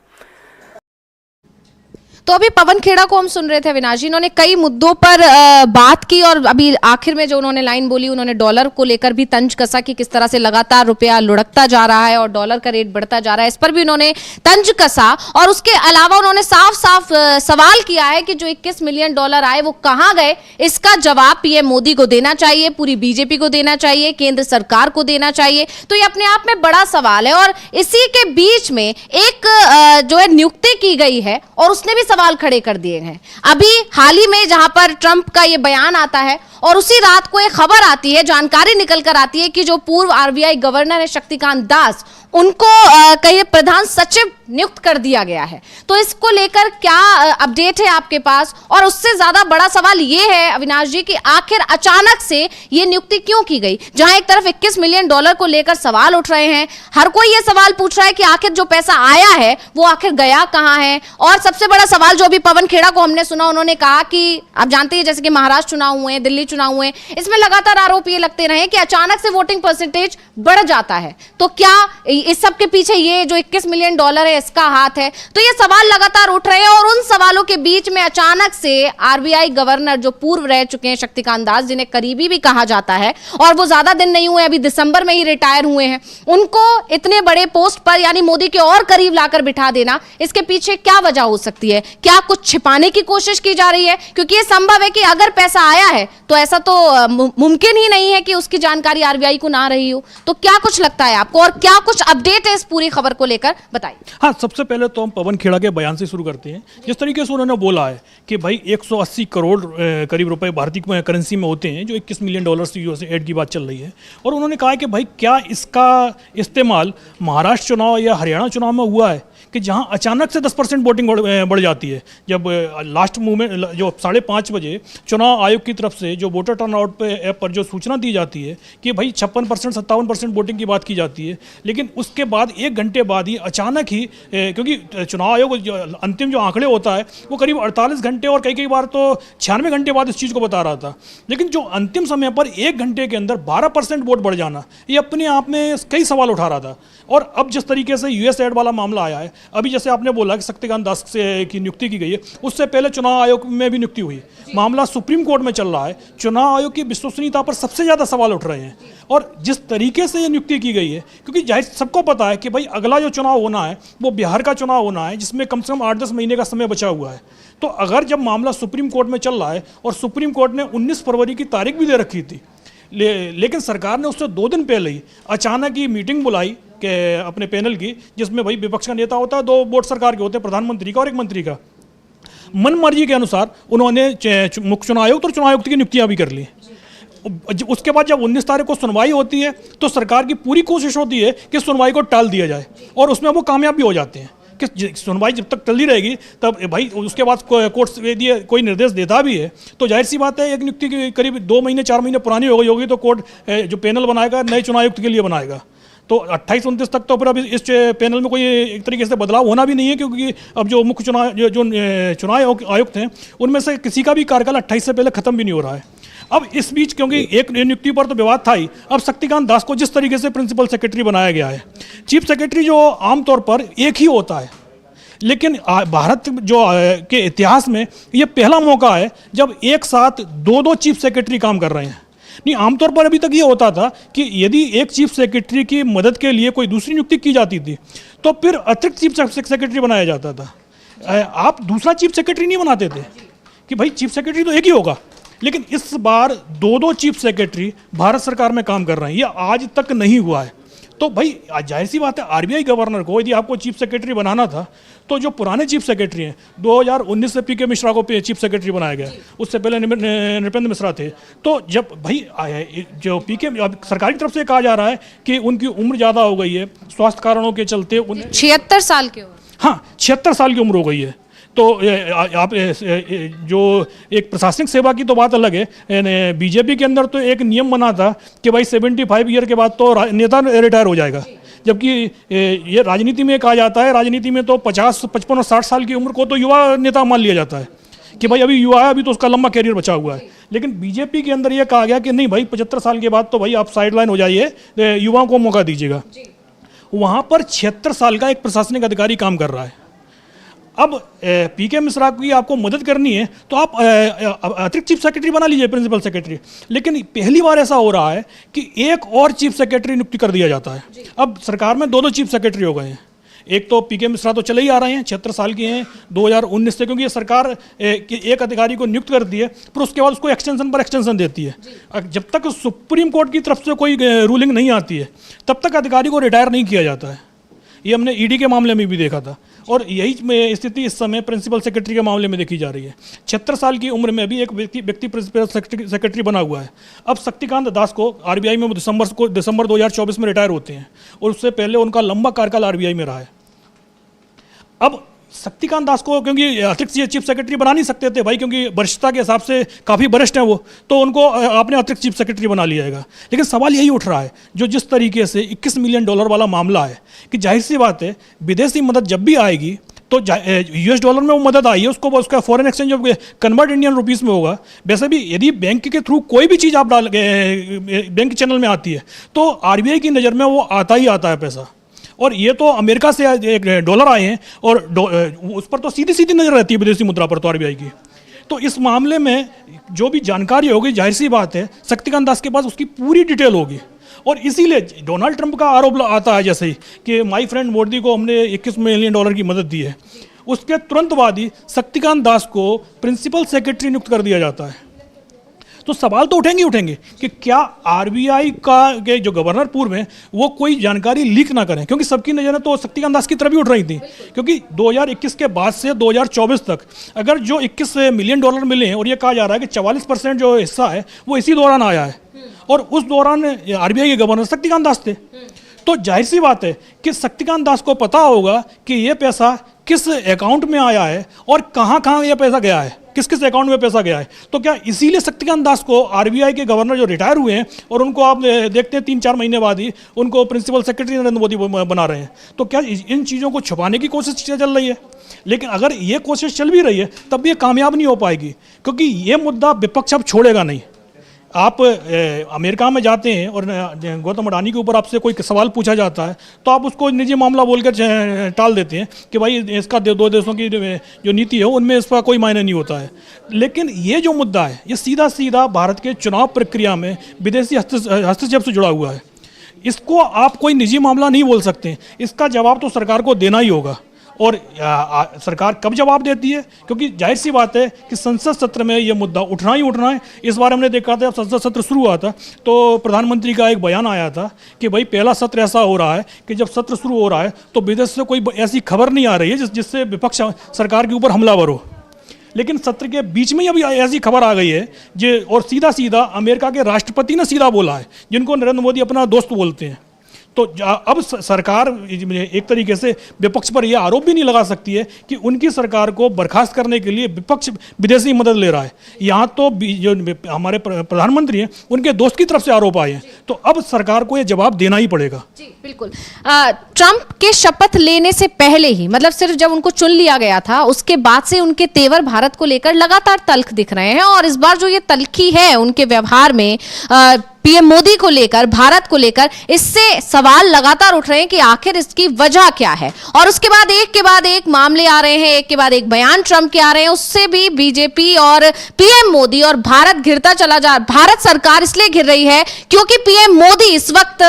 तो अभी पवन खेड़ा को हम सुन रहे थे अविनाश जी, इन्होंने कई मुद्दों पर बात की और अभी आखिर में जो उन्होंने लाइन बोली, उन्होंने डॉलर को लेकर भी तंज कसा कि किस तरह से लगातार रुपया लुढ़कता जा रहा है और डॉलर का रेट बढ़ता जा रहा है, इस पर भी उन्होंने तंज कसा। और उसके अलावा उन्होंने साफ साफ सवाल किया है कि जो 21 मिलियन डॉलर आए वो कहां गए, इसका जवाब पीएम मोदी को देना चाहिए, पूरी बीजेपी को देना चाहिए, केंद्र सरकार को देना चाहिए। तो ये अपने आप में बड़ा सवाल है। और इसी के बीच में एक जो है नियुक्ति की गई है और उसने भी सवाल खड़े कर दिए हैं। अभी हाल ही में जहां पर ट्रंप का ये बयान आता है और उसी रात को एक खबर आती है, जानकारी निकल कर आती है कि जो पूर्व आरबीआई गवर्नर है शक्तिकांत दास, उनको कहीं प्रधान सचिव नियुक्त कर दिया गया है। तो इसको लेकर क्या अपडेट है आपके पास? और उससे ज्यादा बड़ा सवाल यह है अविनाश जी कि आखिर अचानक से ये नियुक्ति क्यों की गई? जहां एक तरफ 21 मिलियन डॉलर को लेकर सवाल उठ रहे हैं, हर कोई ये सवाल पूछ रहा है कि आखिर जो पैसा आया है वो आखिर गया कहां है। और सबसे बड़ा सवाल जो अभी पवन खेड़ा को हमने सुना, उन्होंने कहा कि आप जानते हैं जैसे कि महाराष्ट्र चुनाव हुए, दिल्ली चुनाव हुए, इसमें लगातार आरोप ये लगते रहे कि अचानक से वोटिंग परसेंटेज बढ़ जाता है। तो क्या इस सब के पीछे ये जो 21 मिलियन डॉलर है इसका हाथ है। तो ये सवाल लगातार उठ रहे हैं और उन सवालों के बीच में अचानक से आरबीआई गवर्नर जो पूर्व रह चुके हैं शक्तिकांत दास, जिन्हें करीबी भी कहा जाता है और वो ज्यादा दिन नहीं हुए, अभी दिसंबर में ही रिटायर हुए हैं, उनको इतने बड़े पोस्ट पर यानी मोदी के और करीब लाकर बिठा देना, इसके पीछे क्या वजह हो सकती है? क्या कुछ छिपाने की कोशिश की जा रही है? क्योंकि ये संभव है कि अगर पैसा आया है तो ऐसा तो मुमकिन ही नहीं है कि उसकी जानकारी आरबीआई को ना रही हो। तो क्या कुछ लगता है आपको और क्या कुछ अपडेट है इस पूरी खबर को लेकर, बताइए। हाँ, सबसे पहले तो हम पवन खेड़ा के बयान से शुरू करते हैं। जिस तरीके से उन्होंने बोला है कि भाई 180 करोड़ करीब रुपए भारतीय करेंसी में होते हैं, जो 21 मिलियन डॉलर से यूएस एड की बात चल रही है, और उन्होंने कहा है कि भाई क्या इसका इस्तेमाल महाराष्ट्र चुनाव या हरियाणा चुनाव में हुआ है कि जहां अचानक से 10% वोटिंग बढ़ जाती है। जब लास्ट मूवमेंट जो 5:30 बजे चुनाव आयोग की तरफ से जो वोटर टर्नआउट पे ऐप पर जो सूचना दी जाती है कि भाई 56% 57% वोटिंग की बात की जाती है, लेकिन उसके बाद 1 घंटे बाद ही अचानक ही क्योंकि चुनाव आयोग अंतिम जो आंकड़े होता है वो करीब 48 घंटे और कई बार तो 96 घंटे बाद इस चीज़ को बता रहा था, लेकिन जो अंतिम समय पर 1 घंटे के अंदर 12% वोट बढ़ जाना, ये अपने आप में कई सवाल उठा रहा था। और अब जिस तरीके से यूएस एड वाला मामला आया है, अभी जैसे आपने बोला कि शक्तिकांत दास से की नियुक्ति की गई है, उससे पहले चुनाव आयोग में भी नियुक्ति हुई, मामला सुप्रीम कोर्ट में चल रहा है, चुनाव आयोग की विश्वसनीयता पर सबसे ज़्यादा सवाल उठ रहे हैं। और जिस तरीके से ये नियुक्ति की गई है, क्योंकि जाहिर सबको पता है कि भाई अगला जो चुनाव होना है वो बिहार का चुनाव होना है, जिसमें कम से कम 8-10 महीने का समय बचा हुआ है। तो अगर जब मामला सुप्रीम कोर्ट में चल रहा है और सुप्रीम कोर्ट ने 19 फरवरी की तारीख भी दे रखी थी, लेकिन सरकार ने उससे 2 दिन पहले ही अचानक ही मीटिंग बुलाई कि अपने पैनल की, जिसमें भाई विपक्ष का नेता होता है, 2 बोर्ड सरकार के होते हैं, प्रधानमंत्री का और एक मंत्री का। मन मर्जी के अनुसार उन्होंने मुख्य चुनाव आयुक्त और चुनाव आयुक्त की नियुक्तियां भी कर ली। उसके बाद जब 19 तारीख को सुनवाई होती है तो सरकार की पूरी कोशिश होती है कि सुनवाई को टाल दिया जाए, और उसमें वो कामयाब भी हो जाते हैं कि सुनवाई जब तक चलती रहेगी तब भाई उसके बाद कोर्ट यदि कोई निर्देश देता भी है तो जाहिर सी बात है एक नियुक्ति की करीब 2 महीने 4 महीने पुरानी हो गई होगी, तो कोर्ट जो पैनल बनाएगा नए चुनाव आयुक्त के लिए बनाएगा। तो 28-29 तक तो फिर अभी इस पैनल में कोई एक तरीके से बदलाव होना भी नहीं है, क्योंकि अब जो मुख्य चुनाव आयुक्त हैं उनमें से किसी का भी कार्यकाल 28 से पहले खत्म भी नहीं हो रहा है। अब इस बीच क्योंकि एक नियुक्ति पर तो विवाद था ही, अब शक्तिकांत दास को जिस तरीके से प्रिंसिपल सेक्रेटरी बनाया गया है, चीफ सेक्रेटरी जो आमतौर पर एक ही होता है, लेकिन भारत जो के इतिहास में ये पहला मौका है जब एक साथ 2 चीफ सेक्रेटरी काम कर रहे हैं। नहीं, आमतौर पर अभी तक ये होता था कि यदि एक चीफ सेक्रेटरी की मदद के लिए कोई दूसरी नियुक्ति की जाती थी तो फिर अतिरिक्त चीफ सेक्रेटरी बनाया जाता था। आप दूसरा चीफ सेक्रेटरी नहीं बनाते थे कि भाई चीफ सेक्रेटरी तो एक ही होगा, लेकिन इस बार 2 चीफ सेक्रेटरी भारत सरकार में काम कर रहे हैं, ये आज तक नहीं हुआ है। तो भाई जाहिर सी बात है आरबीआई गवर्नर को यदि आपको चीफ सेक्रेटरी बनाना था तो जो पुराने चीफ सेक्रेटरी हैं 2019 से पीके मिश्रा को चीफ सेक्रेटरी बनाया गया, उससे पहले नृपेंद्र मिश्रा थे। तो जब भाई जो पीके सरकारी तरफ से कहा जा रहा है कि उनकी उम्र ज़्यादा हो गई है स्वास्थ्य कारणों के चलते, 76 साल के हो। हाँ, 76 साल की उम्र हो गई है। तो आप जो एक प्रशासनिक सेवा की तो बात अलग है, बीजेपी के अंदर तो एक नियम बना था कि भाई 75 ईयर के बाद तो नेता रिटायर हो जाएगा, जबकि ये राजनीति में कहा जाता है, राजनीति में तो 50, 55 और 60 साल की उम्र को तो युवा नेता मान लिया जाता है कि भाई अभी युवा है, अभी तो उसका लंबा कैरियर बचा हुआ है। लेकिन बीजेपी के अंदर ये कहा गया कि नहीं भाई 75 साल के बाद तो भाई आप साइडलाइन हो जाइए, युवाओं को मौका दीजिएगा। वहाँ पर 76 साल का एक प्रशासनिक अधिकारी काम कर रहा है। अब पीके मिश्रा की आपको मदद करनी है तो आप अतिरिक्त चीफ सेक्रेटरी बना लीजिए, प्रिंसिपल सेक्रेटरी। लेकिन पहली बार ऐसा हो रहा है कि एक और चीफ सेक्रेटरी नियुक्ति कर दिया जाता है। अब सरकार में 2 चीफ सेक्रेटरी हो गए हैं। एक तो पीके मिश्रा तो चले ही आ रहे हैं, 76 साल के हैं 2019 से, क्योंकि ये सरकार एक अधिकारी को नियुक्त करती है फिर उसके बाद उसको एक्सटेंशन पर एक्सटेंशन देती है। जब तक सुप्रीम कोर्ट की तरफ से कोई रूलिंग नहीं आती है तब तक अधिकारी को रिटायर नहीं किया जाता है। ये हमने ईडी के मामले में भी देखा था, और यही स्थिति इस समय प्रिंसिपल सेक्रेटरी के मामले में देखी जा रही है। 76 साल की उम्र में भी एक व्यक्ति प्रिंसिपल सेक्रेटरी बना हुआ है। अब शक्तिकांत दास को आरबीआई में दिसंबर 2024 में रिटायर होते हैं, और उससे पहले उनका लंबा कार्यकाल आरबीआई में रहा है। अब शक्तिकांत दास को क्योंकि अतिरिक्त चीफ सेक्रेटरी बना नहीं सकते थे भाई, क्योंकि वरिष्ठता के हिसाब से काफ़ी वरिष्ठ हैं वो, तो उनको आपने अतिरिक्त चीफ सेक्रेटरी बना लिया जाएगा। लेकिन सवाल यही उठ रहा है जो जिस तरीके से 21 मिलियन डॉलर वाला मामला है कि जाहिर सी बात है विदेशी मदद जब भी आएगी तो यूएस डॉलर में वो मदद आई है, उसका फॉरेन एक्सचेंज जब कन्वर्ट इंडियन रुपीस में होगा। वैसे भी यदि बैंक के थ्रू कोई भी चीज़ आप बैंक चैनल में आती है तो आरबीआई की नज़र में वो आता ही आता है पैसा, और ये तो अमेरिका से एक डॉलर आए हैं और उस पर तो सीधी सीधी नजर रहती है विदेशी मुद्रा पर तो आरबीआई की। तो इस मामले में जो भी जानकारी होगी, जाहिर सी बात है शक्तिकांत दास के पास उसकी पूरी डिटेल होगी। और इसीलिए डोनाल्ड ट्रंप का आरोप आता है जैसे ही कि माय फ्रेंड मोदी को हमने 21 मिलियन डॉलर की मदद दी है, उसके तुरंत बाद ही शक्तिकांत दास को प्रिंसिपल सेक्रेटरी नियुक्त कर दिया जाता है। तो सवाल तो उठेंगे उठेंगे कि क्या आरबीआई का के जो गवर्नर पूर्व हैं वो कोई जानकारी लीक ना करें, क्योंकि सबकी नज़रें तो शक्तिकांत दास की तरफ ही उठ रही थी। क्योंकि 2021 के बाद से 2024 तक अगर जो 21 मिलियन डॉलर मिले हैं और ये कहा जा रहा है कि 44% जो हिस्सा है वो इसी दौरान आया है, और उस दौरान आरबीआई के गवर्नर शक्तिकांत दास थे। तो जाहिर सी बात है कि शक्तिकांत दास को पता होगा कि ये पैसा किस अकाउंट में आया है और कहाँ कहाँ ये पैसा गया है, किस किस अकाउंट में पैसा गया है। तो क्या इसीलिए शक्तिकांत दास को आरबीआई के गवर्नर जो रिटायर हुए हैं और उनको आप देखते हैं 3-4 महीने बाद ही उनको प्रिंसिपल सेक्रेटरी नरेंद्र मोदी बना रहे हैं। तो क्या इन चीज़ों को छुपाने की कोशिश चल रही है? लेकिन अगर ये कोशिश चल भी रही है तब भी ये कामयाब नहीं हो पाएगी, क्योंकि ये मुद्दा विपक्ष अब छोड़ेगा नहीं। आप अमेरिका में जाते हैं और गौतम अडानी के ऊपर आपसे कोई सवाल पूछा जाता है तो आप उसको निजी मामला बोलकर टाल देते हैं कि भाई इसका दो देशों की जो नीति है उनमें इसका कोई मायने नहीं होता है। लेकिन ये जो मुद्दा है ये सीधा सीधा भारत के चुनाव प्रक्रिया में विदेशी हस्तक्षेप से जुड़ा हुआ है। इसको आप कोई निजी मामला नहीं बोल सकते, इसका जवाब तो सरकार को देना ही होगा। और सरकार कब जवाब देती है, क्योंकि जाहिर सी बात है कि संसद सत्र में ये मुद्दा उठना ही उठना है। इस बार हमने देखा था जब संसद सत्र शुरू हुआ था तो प्रधानमंत्री का एक बयान आया था कि भाई पहला सत्र ऐसा हो रहा है कि जब सत्र शुरू हो रहा है तो विदेश से कोई ऐसी खबर नहीं आ रही है जिससे विपक्ष सरकार के ऊपर हमलावर हो। लेकिन सत्र के बीच में अभी ऐसी खबर आ गई है जो और सीधा सीधा अमेरिका के राष्ट्रपति ने सीधा बोला है, जिनको नरेंद्र मोदी अपना दोस्त बोलते हैं। तो अब सरकार एक तरीके से विपक्ष पर यह आरोप भी नहीं लगा सकती है कि उनकी सरकार को बर्खास्त करने के लिए विपक्ष विदेशी मदद ले रहा है। यहाँ तो जो हमारे प्रधानमंत्री हैं उनके दोस्त की तरफ से आरोप आए हैं, तो अब सरकार को यह जवाब देना ही पड़ेगा। जी बिल्कुल। ट्रंप के शपथ लेने से पहले ही, मतलब सिर्फ जब उनको चुन लिया गया था उसके बाद से उनके तेवर भारत को लेकर लगातार तल्ख दिख रहे हैं। और इस बार जो ये तल्खी है उनके व्यवहार में पीएम मोदी को लेकर, भारत को लेकर, इससे सवाल लगातार उठ रहे हैं कि आखिर इसकी वजह क्या है। और उसके बाद एक के बाद एक मामले आ रहे हैं, एक के बाद एक बयान ट्रंप के आ रहे हैं। उससे भी बीजेपी और पीएम मोदी और भारत घिरता चला जा, भारत सरकार इसलिए घिर रही है क्योंकि पीएम मोदी इस वक्त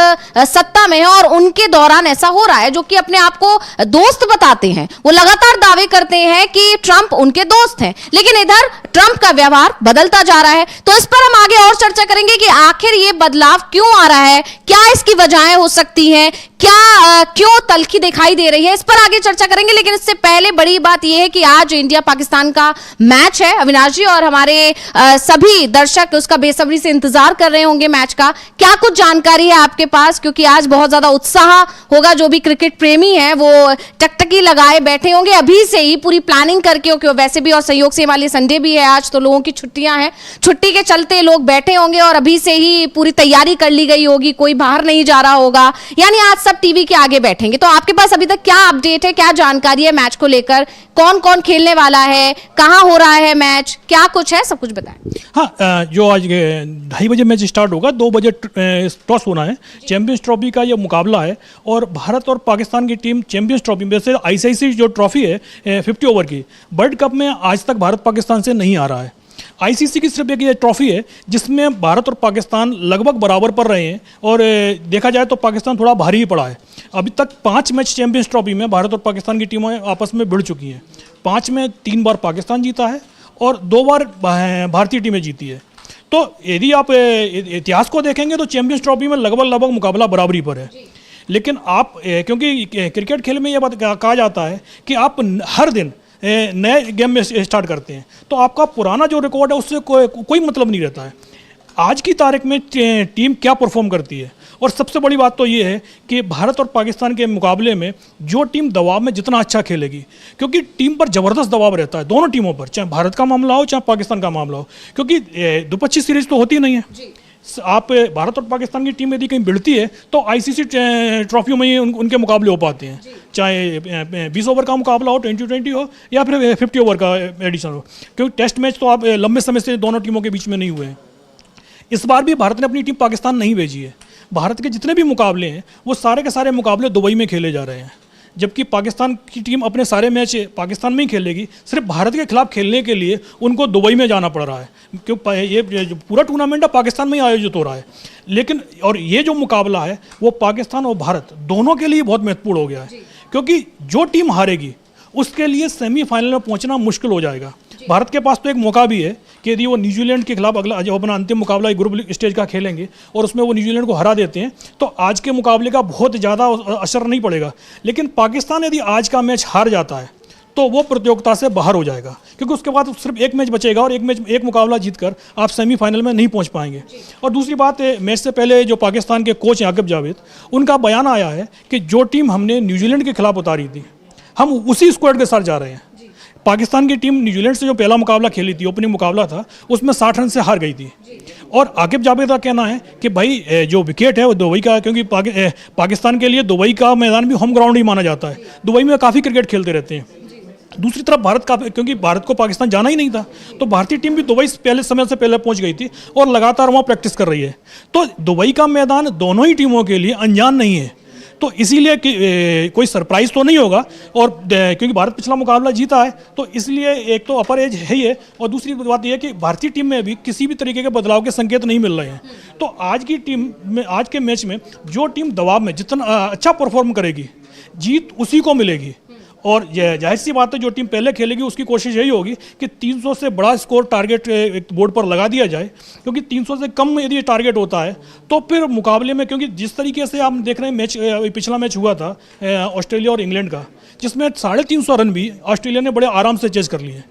सत्ता में है और उनके दौरान ऐसा हो रहा है, जो कि अपने आप को दोस्त बताते हैं। वो लगातार दावे करते हैं कि ट्रंप उनके दोस्त हैं, लेकिन इधर ट्रंप का व्यवहार बदलता जा रहा है। तो इस पर हम आगे और चर्चा करेंगे कि आखिर ये बदलाव क्यों आ रहा है, क्या इसकी वजहें हो सकती हैं, क्यों तल्खी दिखाई दे रही है, इस पर आगे चर्चा करेंगे। लेकिन इससे पहले बड़ी बात यह है कि आज इंडिया पाकिस्तान का मैच है अविनाश जी, और हमारे सभी दर्शक उसका बेसब्री से इंतजार कर रहे होंगे मैच का। क्या कुछ जानकारी है आपके पास, क्योंकि आज बहुत ज्यादा उत्साह होगा, जो भी क्रिकेट प्रेमी है वो टकटकी लगाए बैठे होंगे अभी से ही पूरी प्लानिंग करके, क्योंकि वैसे भी और संयोग से हमारे संडे भी है आज, तो लोगों की छुट्टियां हैं, छुट्टी के चलते लोग बैठे होंगे और अभी से ही पूरी तैयारी कर ली गई होगी, कोई बाहर नहीं जा रहा होगा, यानी आज सब टीवी के आगे बैठेंगे। तो आपके पास अभी तक क्या अपडेट है, क्या जानकारी है मैच को लेकर, कौन कौन खेलने वाला है, कहां हो रहा है मैच, क्या कुछ है, सब कुछ बताएं। हाँ, जो आज 2:30 बजे मैच स्टार्ट होगा, 2 बजे टॉस होना है। चैंपियंस ट्रॉफी का ये मुकाबला है और भारत और पाकिस्तान की टीम चैंपियंस ट्रॉफी में से आईसीसी जो ट्रॉफी है 50 ओवर की, वर्ल्ड कप में आज तक भारत पाकिस्तान से नहीं आ रहा है। आईसीसी की सिर्फ एक ये ट्रॉफी है जिसमें भारत और पाकिस्तान लगभग बराबर पर रहे हैं, और देखा जाए तो पाकिस्तान थोड़ा भारी ही पड़ा है। अभी तक 5 मैच चैंपियंस ट्रॉफी में भारत और पाकिस्तान की टीमें आपस में भिड़ चुकी हैं। 5 में 3 बार पाकिस्तान जीता है और 2 बार भारतीय टीमें जीती है। तो यदि आप इतिहास को देखेंगे तो चैंपियंस ट्रॉफी में लगभग मुकाबला बराबरी पर है। लेकिन आप क्योंकि क्रिकेट खेल में यह बात कहा जाता है कि आप हर दिन नए गेम में स्टार्ट करते हैं, तो आपका पुराना जो रिकॉर्ड है उससे कोई मतलब नहीं रहता है। आज की तारीख में टीम क्या परफॉर्म करती है, और सबसे बड़ी बात तो ये है कि भारत और पाकिस्तान के मुकाबले में जो टीम दबाव में जितना अच्छा खेलेगी, क्योंकि टीम पर ज़बरदस्त दबाव रहता है दोनों टीमों पर, चाहे भारत का मामला हो चाहे पाकिस्तान का मामला हो, क्योंकि द्विपक्षीय सीरीज तो होती नहीं है। आप भारत और पाकिस्तान की टीम यदि कहीं भिड़ती है तो आईसीसी ट्रॉफियों में ही उनके मुकाबले हो पाते हैं, चाहे 20 ओवर का मुकाबला हो, 20-20 हो, या फिर 50 ओवर का एडिशन हो, क्योंकि टेस्ट मैच तो आप लंबे समय से दोनों टीमों के बीच में नहीं हुए हैं। इस बार भी भारत ने अपनी टीम पाकिस्तान नहीं भेजी है। भारत के जितने भी मुकाबले हैं वो सारे के सारे मुकाबले दुबई में खेले जा रहे हैं, जबकि पाकिस्तान की टीम अपने सारे मैच पाकिस्तान में ही खेलेगी। सिर्फ भारत के खिलाफ खेलने के लिए उनको दुबई में जाना पड़ रहा है, क्योंकि ये जो पूरा टूर्नामेंट है पाकिस्तान में ही आयोजित हो रहा है। लेकिन और ये जो मुकाबला है वो पाकिस्तान और भारत दोनों के लिए बहुत महत्वपूर्ण हो गया है, क्योंकि जो टीम हारेगी उसके लिए सेमीफाइनल में पहुंचना मुश्किल हो जाएगा। भारत के पास तो एक मौका भी है कि यदि वो न्यूजीलैंड के खिलाफ अगला जो अपना अंतिम मुकाबला ग्रुप स्टेज का खेलेंगे और उसमें वो न्यूजीलैंड को हरा देते हैं तो आज के मुकाबले का बहुत ज़्यादा असर नहीं पड़ेगा। लेकिन पाकिस्तान यदि आज का मैच हार जाता है तो वो प्रतियोगिता से बाहर हो जाएगा, क्योंकि उसके बाद सिर्फ एक मैच बचेगा और एक मुकाबला जीतकर आप सेमीफाइनल में नहीं पहुंच पाएंगे। और दूसरी बात, मैच से पहले जो पाकिस्तान के कोच हैं आकिब जावेद, उनका बयान आया है कि जो टीम हमने न्यूजीलैंड के खिलाफ उतारी थी हम उसी स्क्वाड के साथ जा रहे हैं। पाकिस्तान की टीम न्यूजीलैंड से जो पहला मुकाबला खेली थी, ओपनिंग मुकाबला था, उसमें 60 रन से हार गई थी। और आकिब जावेद का कहना है कि भाई जो विकेट है वो दुबई का, क्योंकि पाकिस्तान के लिए दुबई का मैदान भी होम ग्राउंड ही माना जाता है, दुबई में काफ़ी क्रिकेट खेलते रहते हैं। दूसरी तरफ भारत का, क्योंकि भारत को पाकिस्तान जाना ही नहीं था, तो भारतीय टीम भी दुबई पहले समय से पहले पहुंच गई थी और लगातार वहाँ प्रैक्टिस कर रही है। तो दुबई का मैदान दोनों ही टीमों के लिए अनजान नहीं है, तो इसीलिए कोई सरप्राइज तो नहीं होगा। और क्योंकि भारत पिछला मुकाबला जीता है तो इसलिए एक तो अपर एज है ही है, और दूसरी बात यह है कि भारतीय टीम में भी किसी भी तरीके के बदलाव के संकेत नहीं मिल रहे हैं। तो आज की टीम में, आज के मैच में जो टीम दबाव में जितना अच्छा परफॉर्म करेगी जीत उसी को मिलेगी। और जाहिर सी बात है जो टीम पहले खेलेगी उसकी कोशिश यही होगी कि 300 से बड़ा स्कोर टारगेट बोर्ड पर लगा दिया जाए, क्योंकि 300 से कम यदि टारगेट होता है तो फिर मुकाबले में, क्योंकि जिस तरीके से आप देख रहे हैं मैच, पिछला मैच हुआ था ऑस्ट्रेलिया और इंग्लैंड का, जिसमें 350 रन भी ऑस्ट्रेलिया ने बड़े आराम से चेज कर लिए।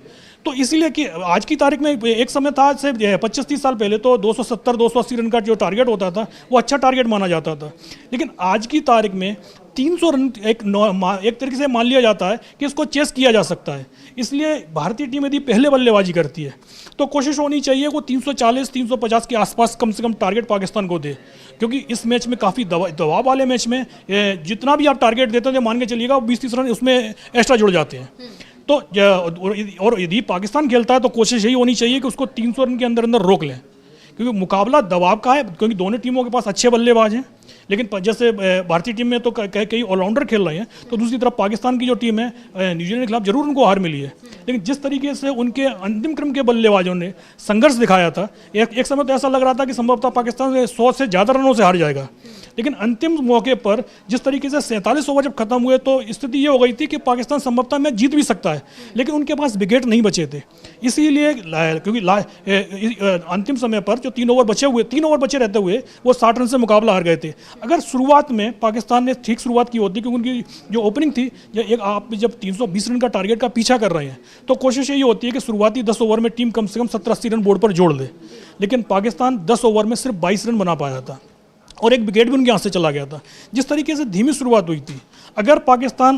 तो इसलिए कि आज की तारीख में एक समय था से 25-30 साल पहले तो 270-280 रन का जो टारगेट होता था वो अच्छा टारगेट माना जाता था, लेकिन आज की तारीख में 300 रन एक तरीके से मान लिया जाता है कि इसको चेस किया जा सकता है। इसलिए भारतीय टीम यदि पहले बल्लेबाजी करती है तो कोशिश होनी चाहिए वो 340-350 के आसपास कम से कम टारगेट पाकिस्तान को दे, क्योंकि इस मैच में काफ़ी दबाव वाले मैच में जितना भी आप टारगेट देते हैं मान के चलिएगा 20-30 रन उसमें एक्स्ट्रा जुड़ जाते हैं। तो और यदि पाकिस्तान खेलता है तो कोशिश यही होनी चाहिए कि उसको 300 रन के अंदर अंदर रोक लें, क्योंकि मुकाबला दबाव का है, क्योंकि दोनों टीमों के पास अच्छे बल्लेबाज हैं। लेकिन जैसे भारतीय टीम में तो कई ऑलराउंडर खेल रहे हैं, तो दूसरी तरफ पाकिस्तान की जो टीम है न्यूजीलैंड के खिलाफ जरूर उनको हार मिली है, लेकिन जिस तरीके से उनके अंतिम क्रम के बल्लेबाजों ने संघर्ष दिखाया था, एक समय तो ऐसा लग रहा था कि संभवतः पाकिस्तान 100 से ज़्यादा रनों से हार जाएगा, लेकिन अंतिम मौके पर जिस तरीके से 47 ओवर जब खत्म हुए तो स्थिति ये हो गई थी कि पाकिस्तान संभवतः मैच जीत भी सकता है, लेकिन उनके पास विकेट नहीं बचे थे। इसीलिए क्योंकि अंतिम समय पर जो 3 ओवर बचे रहते हुए वो 60 रन से मुकाबला हार गए थे। अगर शुरुआत में पाकिस्तान ने ठीक शुरुआत की होती, क्योंकि उनकी जो ओपनिंग थी, आप जब 320 रन का टारगेट का पीछा कर रहे हैं तो कोशिश यही होती है कि शुरुआती 10 ओवर में टीम कम से कम 70-80 रन बोर्ड पर जोड़ दे, लेकिन पाकिस्तान 10 ओवर में सिर्फ 22 रन बना पाया था और एक विकेट भी उनके हाथ से चला गया था। जिस तरीके से धीमी शुरुआत हुई थी, अगर पाकिस्तान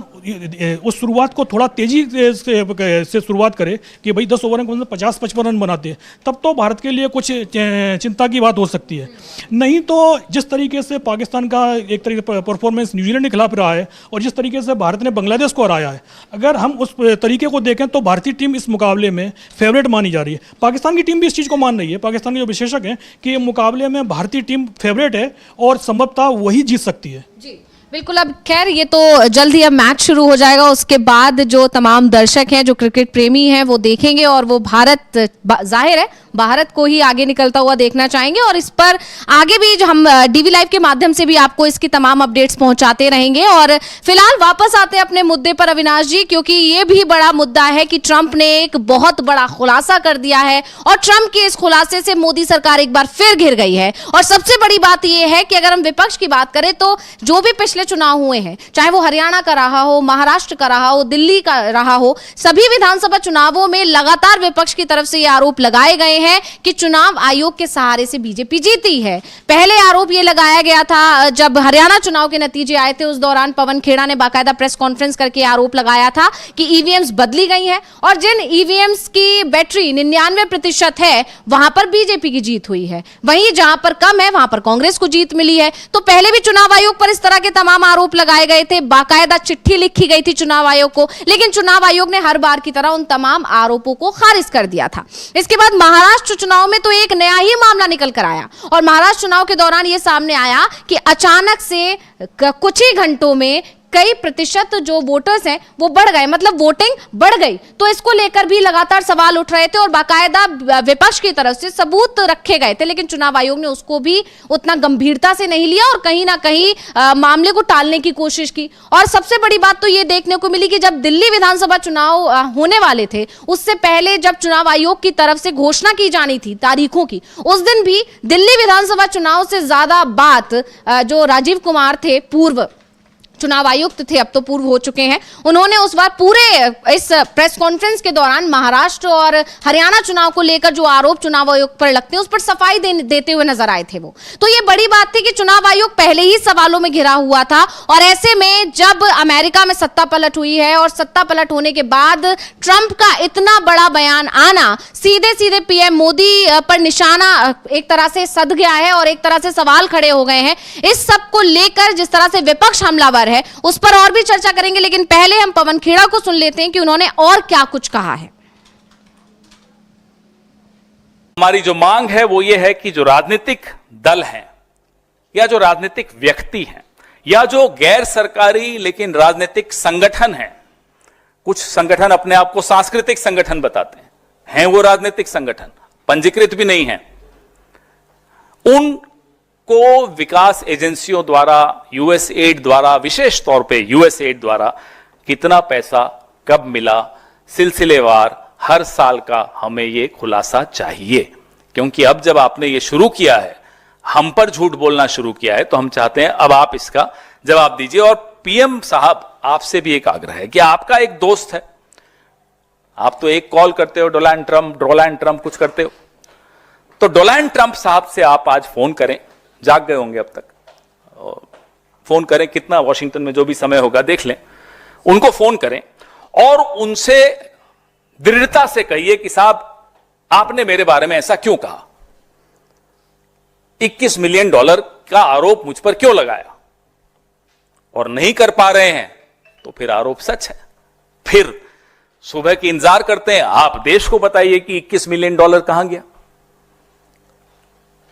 उस शुरुआत को थोड़ा तेजी से शुरुआत करे कि भाई 10 ओवर में 50-55 रन बनाते हैं, तब तो भारत के लिए कुछ चिंता की बात हो सकती है। नहीं तो जिस तरीके से पाकिस्तान का एक तरीके परफॉर्मेंस न्यूजीलैंड के खिलाफ रहा है और जिस तरीके से भारत ने बांग्लादेश को हराया है, अगर हम उस तरीके को देखें तो भारतीय टीम इस मुकाबले में फेवरेट मानी जा रही है। पाकिस्तान की टीम भी इस चीज़ को मान रही है, पाकिस्तान के जो विशेषज्ञ हैं, कि मुकाबले में भारतीय टीम फेवरेट है और संभवतः वही जीत सकती है। जी बिल्कुल। अब खैर ये तो जल्द ही अब मैच शुरू हो जाएगा, उसके बाद जो तमाम दर्शक हैं, जो क्रिकेट प्रेमी हैं, वो देखेंगे और वो भारत, जाहिर है भारत को ही आगे निकलता हुआ देखना चाहेंगे। और इस पर आगे भी जो हम डीवी लाइव के माध्यम से भी आपको इसकी तमाम अपडेट्स पहुंचाते रहेंगे। और फिलहाल वापस आते हैं अपने मुद्दे पर अविनाश जी, क्योंकि ये भी बड़ा मुद्दा है कि ट्रंप ने एक बहुत बड़ा खुलासा कर दिया है और ट्रंप के इस खुलासे से मोदी सरकार एक बार फिर घिर गई है। और सबसे बड़ी बात यह है कि अगर हम विपक्ष की बात करें तो जो भी पिछले चुनाव हुए हैं, चाहे वो हरियाणा का रहा हो, महाराष्ट्र का रहा हो, दिल्ली का रहा हो, सभी विधानसभा चुनावों में लगातार विपक्ष की तरफ से ये आरोप लगाए गए हैं कि चुनाव आयोग के सहारे से बीजेपी जीती है। पहले आरोप ये लगाया गया था जब हरियाणा चुनाव के नतीजे आए थे, उस दौरान पवन खेड़ा ने बाकायदा प्रेस कॉन्फ्रेंस करके आरोप लगाया था कि ईवीएम्स बदली गई हैं और जिन ईवीएम्स की बैटरी 99% है वहां पर बीजेपी की जीत हुई है, वहीं जहां पर कम है वहां पर कांग्रेस को जीत मिली है। तो पहले भी चुनाव आयोग पर इस तरह के तमाम तमाम आरोप लगाए गए थे, बाकायदा चिट्ठी लिखी गई थी चुनाव आयोग को, लेकिन चुनाव आयोग ने हर बार की तरह उन तमाम आरोपों को खारिज कर दिया था। इसके बाद महाराष्ट्र चुनाव में तो एक नया ही मामला निकल कर आया और महाराष्ट्र चुनाव के दौरान यह सामने आया कि अचानक से कुछ ही घंटों में कई प्रतिशत जो वोटर्स हैं वो बढ़ गए, मतलब वोटिंग बढ़ गई। तो इसको लेकर भी लगातार सवाल उठ रहे थे और बाकायदा विपक्ष की तरफ से सबूत रखे गए थे, लेकिन चुनाव आयोग ने उसको भी उतना गंभीरता से नहीं लिया और कहीं ना कहीं मामले को टालने की कोशिश की। और सबसे बड़ी बात तो ये देखने को मिली कि जब दिल्ली विधानसभा चुनाव होने वाले थे, उससे पहले जब चुनाव आयोग की तरफ से घोषणा की जानी थी तारीखों की, उस दिन भी दिल्ली विधानसभा चुनाव से ज्यादा बात जो राजीव कुमार थे, पूर्व चुनाव आयुक्त थे, अब तो पूर्व हो चुके हैं, उन्होंने उस बार पूरे इस प्रेस कॉन्फ्रेंस के दौरान महाराष्ट्र और हरियाणा चुनाव को लेकर जो आरोप चुनाव आयोग पर लगते हैं उस पर सफाई देते हुए नजर आए थे वो। तो ये बड़ी बात थी कि चुनाव आयोग पहले ही सवालों में घिरा हुआ था और ऐसे में जब अमेरिका में सत्ता पलट हुई है और सत्ता पलट होने के बाद ट्रंप का इतना बड़ा बयान आना सीधे सीधे पीएम मोदी पर निशाना एक तरह से सध गया है और एक तरह से सवाल खड़े हो गए हैं। इस सब को लेकर जिस तरह से विपक्ष हमलावर है उस पर और भी चर्चा करेंगे, लेकिन पहले हम पवन खेड़ा को सुन लेते हैं कि उन्होंने और क्या कुछ कहा है। हमारी जो मांग है वो ये है कि जो राजनीतिक दल हैं या जो राजनीतिक व्यक्ति हैं या जो गैर सरकारी लेकिन राजनीतिक संगठन हैं, कुछ संगठन अपने आप को सांस्कृतिक संगठन बताते हैं वो राजनीतिक संगठन, पंजीकृत भी नहीं है, उनको विकास एजेंसियों द्वारा, यूएसएड द्वारा, विशेष तौर पे यूएसएड द्वारा कितना पैसा कब मिला, सिलसिलेवार हर साल का हमें ये खुलासा चाहिए। क्योंकि अब जब आपने ये शुरू किया है, हम पर झूठ बोलना शुरू किया है, तो हम चाहते हैं अब आप इसका जवाब दीजिए। और पीएम साहब, आपसे भी एक आग्रह है कि आपका एक दोस्त है, आप तो एक कॉल करते हो डोनाल्ड ट्रंप कुछ करते हो, तो डोनाल्ड ट्रंप साहब से आप आज फोन करें, जाग गए होंगे अब तक, फोन करें, कितना वॉशिंगटन में जो भी समय होगा देख लें, उनको फोन करें और उनसे दृढ़ता से कहिए कि साहब आपने मेरे बारे में ऐसा क्यों कहा, $21 मिलियन का आरोप मुझ पर क्यों लगाया, और नहीं कर पा रहे हैं तो फिर आरोप सच है, फिर सुबह की इंतजार करते हैं, आप देश को बताइए कि $21 मिलियन कहां गया,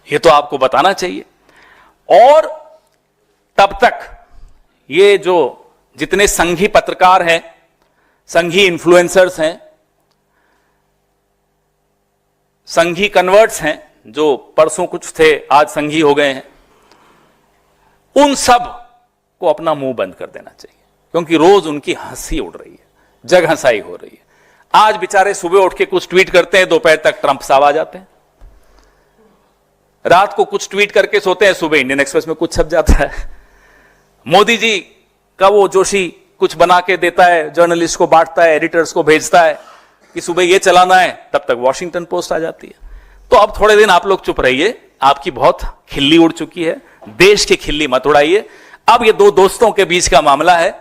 यह तो आपको बताना चाहिए। और तब तक ये जो जितने संघी पत्रकार हैं, संघी इन्फ्लुएंसर्स हैं, संघी कन्वर्ट्स हैं, जो परसों कुछ थे आज संघी हो गए हैं, उन सब को अपना मुंह बंद कर देना चाहिए, क्योंकि रोज उनकी हंसी उड़ रही है, जग हंसाई हो रही है। आज बेचारे सुबह उठ के कुछ ट्वीट करते हैं, दोपहर तक ट्रंप साहब आ जाते हैं, रात को कुछ ट्वीट करके सोते हैं, सुबह इंडियन एक्सप्रेस में कुछ छप जाता है। मोदी जी का वो जोशी कुछ बना के देता है, जर्नलिस्ट को बांटता है, एडिटर्स को भेजता है कि सुबह ये चलाना है, तब तक वॉशिंगटन पोस्ट आ जाती है। तो अब थोड़े दिन आप लोग चुप रहिए, आपकी बहुत खिल्ली उड़ चुकी है, देश की खिल्ली मत उड़ाइए। अब ये दो दोस्तों के बीच का मामला है,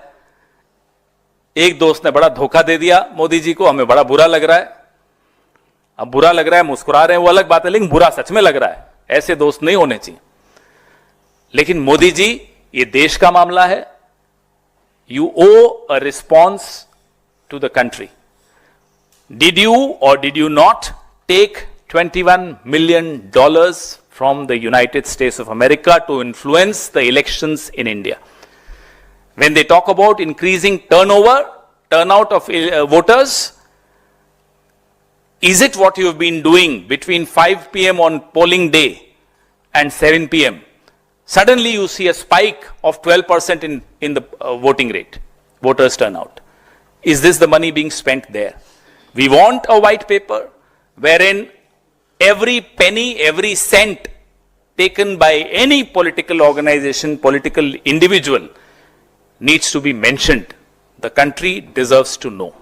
एक दोस्त ने बड़ा धोखा दे दिया मोदी जी को, हमें बड़ा बुरा लग रहा है। अब बुरा लग रहा है, मुस्कुरा रहे हैं, वो अलग बात है, लेकिन बुरा सच में लग रहा है, ऐसे दोस्त नहीं होने चाहिए। लेकिन मोदी जी, ये देश का मामला है, you owe a response to the country. Did you or did you not take $21 million from the United States of America to influence the elections in India? When they talk about increasing turnout of voters, is it what you have been doing between 5 p.m. on polling day and 7 p.m.? Suddenly you see a spike of 12% in the voting rate, voters turnout. Is this the money being spent there? We want a white paper wherein every penny, every cent taken by any political organization, political individual needs to be mentioned. The country deserves to know.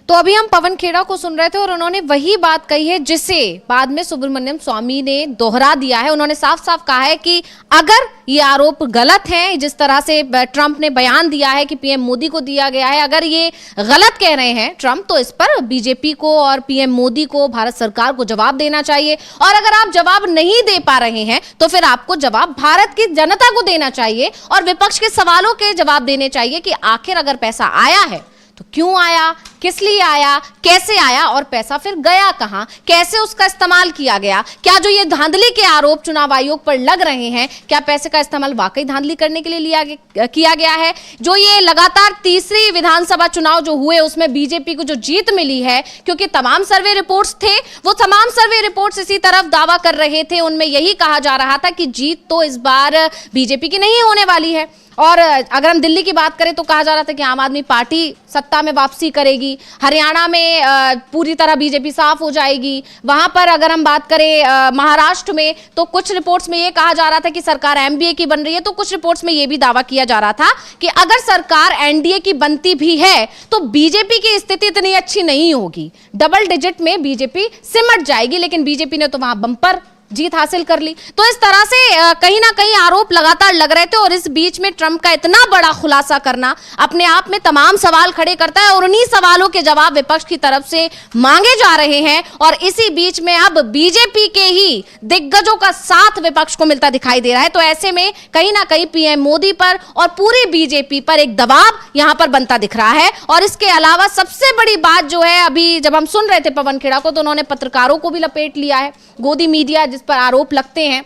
तो अभी हम पवन खेड़ा को सुन रहे थे और उन्होंने वही बात कही है जिसे बाद में सुब्रमण्यम स्वामी ने दोहरा दिया है। उन्होंने साफ साफ कहा है कि अगर ये आरोप गलत है, जिस तरह से ट्रंप ने बयान दिया है कि पीएम मोदी को दिया गया है, अगर ये गलत कह रहे हैं ट्रंप, तो इस पर बीजेपी को और पीएम मोदी को, भारत सरकार को जवाब देना चाहिए। और अगर आप जवाब नहीं दे पा रहे हैं तो फिर आपको जवाब भारत की जनता को देना चाहिए और विपक्ष के सवालों के जवाब देने चाहिए कि आखिर अगर पैसा आया है तो क्यों आया, किस लिए आया, कैसे आया और पैसा फिर गया कहां, कैसे उसका इस्तेमाल किया गया। क्या जो ये धांधली के आरोप चुनाव आयोग पर लग रहे हैं, क्या पैसे का इस्तेमाल वाकई धांधली करने के लिए किया गया है। जो ये लगातार तीसरी विधानसभा चुनाव जो हुए उसमें बीजेपी को जो जीत मिली है, क्योंकि तमाम सर्वे रिपोर्ट्स थे, वो तमाम सर्वे रिपोर्ट्स इसी तरफ दावा कर रहे थे, उनमें यही कहा जा रहा था कि जीत तो इस बार बीजेपी की नहीं होने वाली है। और अगर हम दिल्ली की बात करें तो कहा जा रहा था कि आम आदमी पार्टी सत्ता में वापसी करेगी, हरियाणा में पूरी तरह बीजेपी साफ हो जाएगी। वहां पर अगर हम बात करें महाराष्ट्र में, तो कुछ रिपोर्ट्स में यह कहा जा रहा था कि सरकार एनडीए की बन रही है, तो कुछ रिपोर्ट्स में यह भी दावा किया जा रहा था कि अगर सरकार एनडीए की बनती भी है तो बीजेपी की स्थिति इतनी अच्छी नहीं होगी, डबल डिजिट में बीजेपी सिमट जाएगी। लेकिन बीजेपी ने तो वहां बम्पर जीत हासिल कर ली। तो इस तरह से कहीं ना कहीं आरोप लगातार लग रहे थे और इस बीच में ट्रंप का इतना बड़ा खुलासा करना अपने आप में तमाम सवाल खड़े करता है और उन्हीं सवालों के जवाब विपक्ष की तरफ से मांगे जा रहे हैं। और इसी बीच में अब बीजेपी के ही दिग्गजों का साथ विपक्ष को मिलता दिखाई दे रहा है। तो ऐसे में कहीं ना कहीं पीएम मोदी पर और पूरी बीजेपी पर एक दबाव यहां पर बनता दिख रहा है। और इसके अलावा सबसे बड़ी बात जो है, अभी जब हम सुन रहे थे पवन खेड़ा को, तो उन्होंने पत्रकारों को भी लपेट लिया है, गोदी मीडिया जिस पर आरोप लगते हैं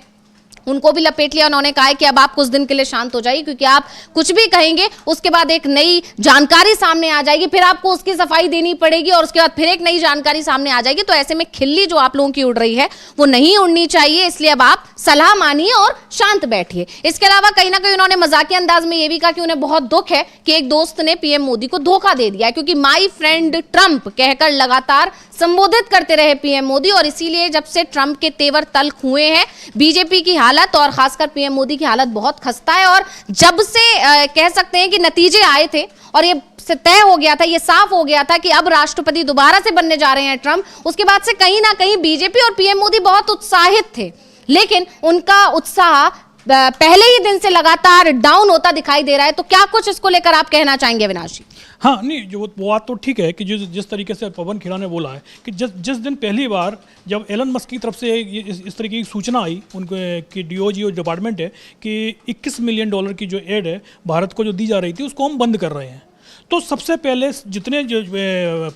उनको भी लपेट लिया। उन्होंने कहा है कि अब आप कुछ दिन के लिए शांत हो जाइए, क्योंकि आप कुछ भी कहेंगे उसके बाद एक नई जानकारी सामने आ जाएगी, फिर आपको उसकी सफाई देनी पड़ेगी और उसके बाद फिर एक नई जानकारी सामने आ जाएगी। तो ऐसे में खिल्ली जो आप लोगों की उड़ रही है वो नहीं उड़नी चाहिए, इसलिए अब आप सलाह मानिए और शांत बैठिए। इसके अलावा कहीं ना कहीं उन्होंने मजाकिया अंदाज में यह भी कहा कि उन्हें बहुत दुख है कि एक दोस्त ने पीएम मोदी को धोखा दे दिया, क्योंकि माई फ्रेंड ट्रंप कहकर लगातार संबोधित करते रहे पीएम मोदी। और इसीलिए जब से ट्रंप के तेवर तल्ख हुए हैं, बीजेपी की हालत और खासकर पीएम मोदी की हालत बहुत खस्ता है। और जब से कह सकते हैं कि नतीजे आए थे और ये से तय हो गया था, ये साफ हो गया था कि अब राष्ट्रपति दोबारा से बनने जा रहे हैं ट्रंप, उसके बाद से कहीं ना कहीं बीजेपी और पीएम मोदी बहुत उत्साहित थे। लेकिन उनका उत्साह पहले ही दिन से लगातार डाउन होता दिखाई दे रहा है। तो क्या कुछ इसको लेकर आप कहना चाहेंगे अविनाश जी? हाँ, नहीं, जो वो बात तो ठीक है कि जिस तरीके से पवन खेड़ा ने बोला है कि जिस दिन पहली बार जब एलन मस्क की तरफ से इस तरीके की सूचना आई उनको कि डीओजी डिपार्टमेंट है कि $21 मिलियन की जो एड है भारत को जो दी जा रही थी उसको हम बंद कर रहे हैं, तो सबसे पहले जितने जो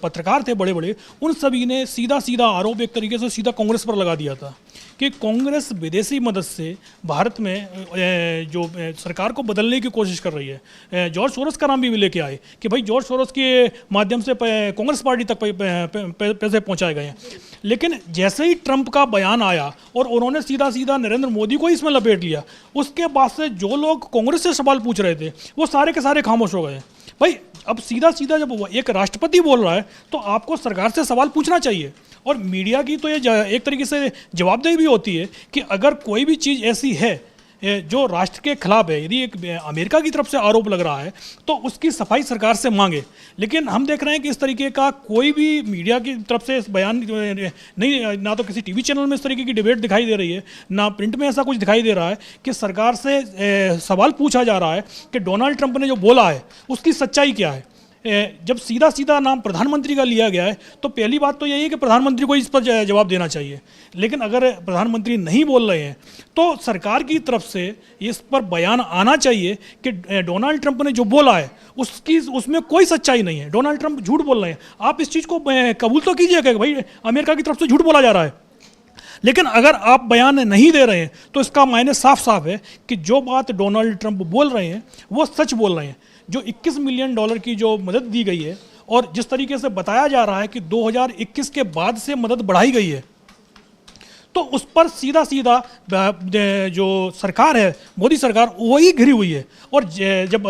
पत्रकार थे बड़े बड़े, उन सभी ने सीधा सीधा आरोप एक तरीके से सीधा कांग्रेस पर लगा दिया था कि कांग्रेस विदेशी मदद से भारत में जो सरकार को बदलने की कोशिश कर रही है। जॉर्ज सोरोस का नाम भी लेके आए कि भाई जॉर्ज सोरोस के माध्यम से कांग्रेस पार्टी तक पैसे पहुंचाए गए हैं। लेकिन जैसे ही ट्रंप का बयान आया और उन्होंने सीधा सीधा नरेंद्र मोदी को इसमें लपेट लिया, उसके बाद से जो लोग कांग्रेस से सवाल पूछ रहे थे वो सारे के सारे खामोश हो गए। भाई अब सीधा सीधा जब एक राष्ट्रपति बोल रहा है तो आपको सरकार से सवाल पूछना चाहिए। और मीडिया की तो ये एक तरीके से जवाबदेही भी होती है कि अगर कोई भी चीज़ ऐसी है जो राष्ट्र के खिलाफ है, यदि एक अमेरिका की तरफ से आरोप लग रहा है तो उसकी सफाई सरकार से मांगे। लेकिन हम देख रहे हैं कि इस तरीके का कोई भी मीडिया की तरफ से बयान नहीं, ना तो किसी टीवी चैनल में इस तरीके की डिबेट दिखाई दे रही है, ना प्रिंट में ऐसा कुछ दिखाई दे रहा है कि सरकार से सवाल पूछा जा रहा है कि डोनाल्ड ट्रंप ने जो बोला है उसकी सच्चाई क्या है। जब सीधा सीधा नाम प्रधानमंत्री का लिया गया है तो पहली बात तो यही है कि प्रधानमंत्री को इस पर जवाब देना चाहिए। लेकिन अगर प्रधानमंत्री नहीं बोल रहे हैं तो सरकार की तरफ से इस पर बयान आना चाहिए कि डोनाल्ड ट्रंप ने जो बोला है उसमें कोई सच्चाई नहीं है, डोनाल्ड ट्रंप झूठ बोल रहे हैं। आप इस चीज़ को कबूल तो कीजिएगा कि भाई अमेरिका की तरफ से झूठ बोला जा रहा है। लेकिन अगर आप बयान नहीं दे रहे हैं तो इसका मायने साफ साफ है कि जो बात डोनाल्ड ट्रंप बोल रहे हैं वो सच बोल रहे हैं। जो $21 मिलियन की जो मदद दी गई है और जिस तरीके से बताया जा रहा है कि 2021 के बाद से मदद बढ़ाई गई है, तो उस पर सीधा सीधा जो सरकार है, मोदी सरकार, वही घिरी हुई है। और जब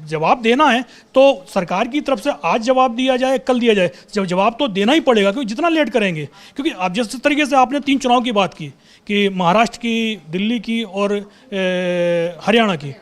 जवाब देना है तो सरकार की तरफ से आज जवाब दिया जाए, कल दिया जाए, जब जवाब तो देना ही पड़ेगा, क्योंकि जितना लेट करेंगे, क्योंकि आप जिस तरीके से आपने 3 चुनाव की बात की कि महाराष्ट्र की, दिल्ली की और हरियाणा की,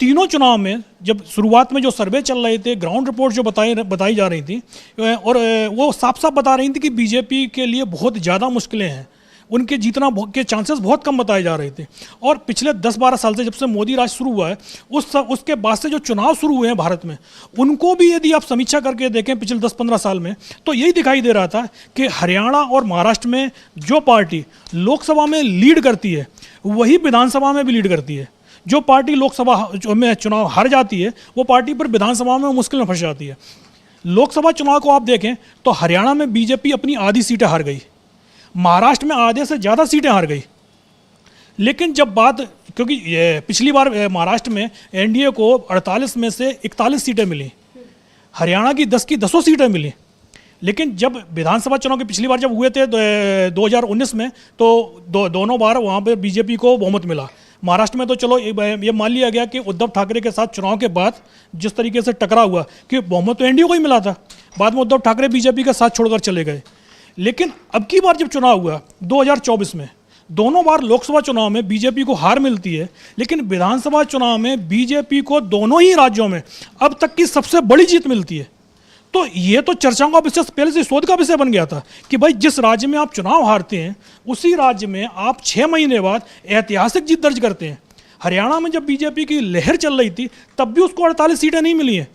तीनों चुनाव में जब शुरुआत में जो सर्वे चल रहे थे, ग्राउंड रिपोर्ट जो बताई जा रही थी, और वो साफ साफ बता रही थी कि बीजेपी के लिए बहुत ज़्यादा मुश्किलें हैं, उनके जीतना के चांसेस बहुत कम बताए जा रहे थे। और पिछले 10-12 साल से, जब से मोदी राज शुरू हुआ है, उसके बाद से जो चुनाव शुरू हुए हैं भारत में, उनको भी यदि आप समीक्षा करके देखें पिछले 10-15 साल में, तो यही दिखाई दे रहा था कि हरियाणा और महाराष्ट्र में जो पार्टी लोकसभा में लीड करती है वही विधानसभा में भी लीड करती है। जो पार्टी लोकसभा में चुनाव हार जाती है वो पार्टी पर विधानसभा में मुश्किल में फंस जाती है। लोकसभा चुनाव को आप देखें तो हरियाणा में बीजेपी अपनी आधी सीटें हार गई, महाराष्ट्र में आधे से ज़्यादा सीटें हार गई। लेकिन जब बात, क्योंकि पिछली बार महाराष्ट्र में एनडीए को 48 में से 41 सीटें मिली, हरियाणा की 10 की 10 सीटें मिली। लेकिन जब विधानसभा चुनाव के पिछली बार जब हुए थे 2019 में, तो दोनों बार वहाँ पर बीजेपी को बहुमत मिला। महाराष्ट्र में तो चलो ये मान लिया गया कि उद्धव ठाकरे के साथ चुनाव के बाद जिस तरीके से टकरा हुआ कि बहुमत तो एनडीए को ही मिला था, बाद में उद्धव ठाकरे बीजेपी का साथ छोड़कर चले गए। लेकिन अब की बार जब चुनाव हुआ 2024 में, दोनों बार लोकसभा चुनाव में बीजेपी को हार मिलती है, लेकिन विधानसभा चुनाव में बीजेपी को दोनों ही राज्यों में अब तक की सबसे बड़ी जीत मिलती है। तो ये तो चर्चाओं का विषय पहले से शोध का विषय बन गया था कि भाई जिस राज्य में आप चुनाव हारते हैं उसी राज्य में आप 6 महीने बाद ऐतिहासिक जीत दर्ज करते हैं। हरियाणा में जब बीजेपी की लहर चल रही थी तब भी उसको 48 सीटें नहीं मिली हैं।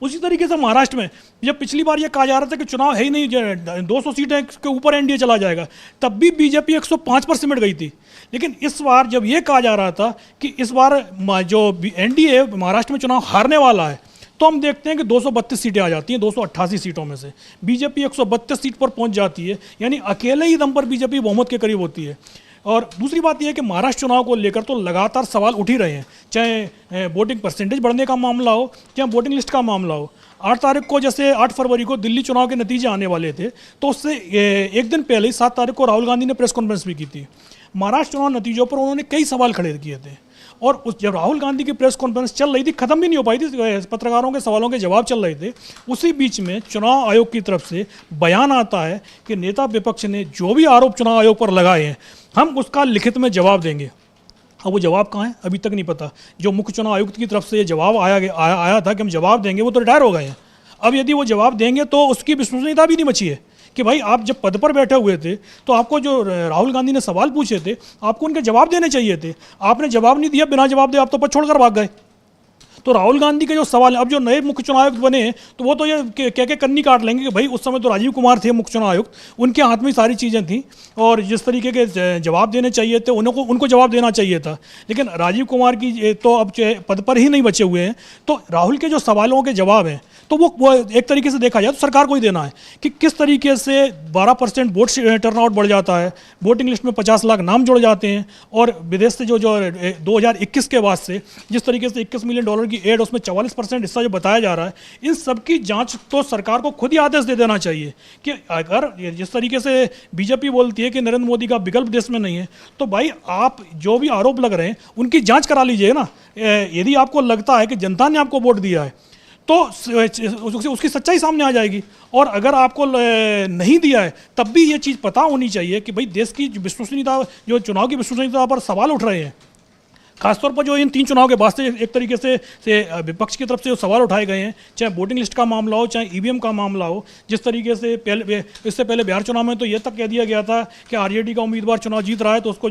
उसी तरीके से महाराष्ट्र में जब पिछली बार ये कहा जा रहा था कि चुनाव है ही नहीं, 200 सीटें के ऊपर एनडीए चला जाएगा, तब भी बीजेपी 105 पर सिमट गई थी। लेकिन इस बार जब ये कहा जा रहा था कि इस बार जो एनडीए महाराष्ट्र में चुनाव हारने वाला है, तो हम देखते हैं कि 232 सीटें आ जाती हैं 288 सीटों में से, बीजेपी 132 सीट पर पहुंच जाती है, यानी अकेले ही दम पर बीजेपी बहुमत के करीब होती है। और दूसरी बात यह है कि महाराष्ट्र चुनाव को लेकर तो लगातार सवाल उठ ही रहे हैं, चाहे वोटिंग परसेंटेज बढ़ने का मामला हो, चाहे वोटिंग लिस्ट का मामला हो। 8 तारीख को, जैसे 8 फरवरी को दिल्ली चुनाव के नतीजे आने वाले थे, तो उससे एक दिन पहले ही 7 तारीख को राहुल गांधी ने प्रेस कॉन्फ्रेंस भी की थी। महाराष्ट्र चुनाव नतीजों पर उन्होंने कई सवाल खड़े किए थे, और उस जब राहुल गांधी की प्रेस कॉन्फ्रेंस चल रही थी, खत्म भी नहीं हो पाई थी, पत्रकारों के सवालों के जवाब चल रहे थे, उसी बीच में चुनाव आयोग की तरफ से बयान आता है कि नेता विपक्ष ने जो भी आरोप चुनाव आयोग पर लगाए हैं हम उसका लिखित में जवाब देंगे। अब वो जवाब कहाँ है अभी तक नहीं पता। जो मुख्य चुनाव आयुक्त की तरफ से ये जवाब आया था कि हम जवाब देंगे, वो तो रिटायर हो गए हैं। अब यदि वो जवाब देंगे तो उसकी विश्वसनीयता भी नहीं बची है कि भाई आप जब पद पर बैठे हुए थे तो आपको जो राहुल गांधी ने सवाल पूछे थे आपको उनके जवाब देने चाहिए थे, आपने जवाब नहीं दिया, बिना जवाब दे आप तो पद छोड़कर भाग गए। तो राहुल गांधी के जो सवाल, अब जो नए मुख्य चुनाव आयुक्त बने हैं तो वो तो ये कह के कन्नी काट लेंगे कि भाई उस समय तो राजीव कुमार थे मुख्य चुनाव आयुक्त, उनके हाथ में सारी चीज़ें थी और जिस तरीके के जवाब देने चाहिए थे उनको जवाब देना चाहिए था। लेकिन राजीव कुमार की तो अब पद पर ही नहीं बचे हुए हैं, तो राहुल के जो सवालों के जवाब हैं तो वो एक तरीके से देखा जाए तो सरकार को ही देना है कि किस तरीके से 12% वोट टर्नआउट बढ़ जाता है, वोटिंग लिस्ट में 50 लाख नाम जुड़ जाते हैं, और विदेश से जो 2021 के बाद से जिस तरीके से $21 मिलियन की एड, उसमें 44% हिस्सा जो बताया जा रहा है, इन सब की जांच तो सरकार को खुद ही आदेश दे देना चाहिए कि अगर जिस तरीके से बीजेपी बोलती है कि नरेंद्र मोदी का विकल्प देश में नहीं है, तो भाई आप जो भी आरोप लग रहे हैं उनकी जांच करा लीजिए ना। यदि आपको लगता है कि जनता ने आपको वोट दिया है तो उसकी सच्चाई सामने आ जाएगी, और अगर आपको नहीं दिया है तब भी ये चीज़ पता होनी चाहिए कि भाई देश की विश्वसनीयता, जो चुनाव की विश्वसनीयता पर सवाल उठ रहे हैं, खासतौर पर जो इन 3 चुनाव के बाद से एक तरीके से विपक्ष की तरफ से जो सवाल उठाए गए हैं, चाहे वोटिंग लिस्ट का मामला हो, चाहे ईवीएम का मामला हो, जिस तरीके से इससे पहले बिहार चुनाव में तो ये तक कह दिया गया था कि आरजेडी का उम्मीदवार चुनाव जीत रहा है तो उसको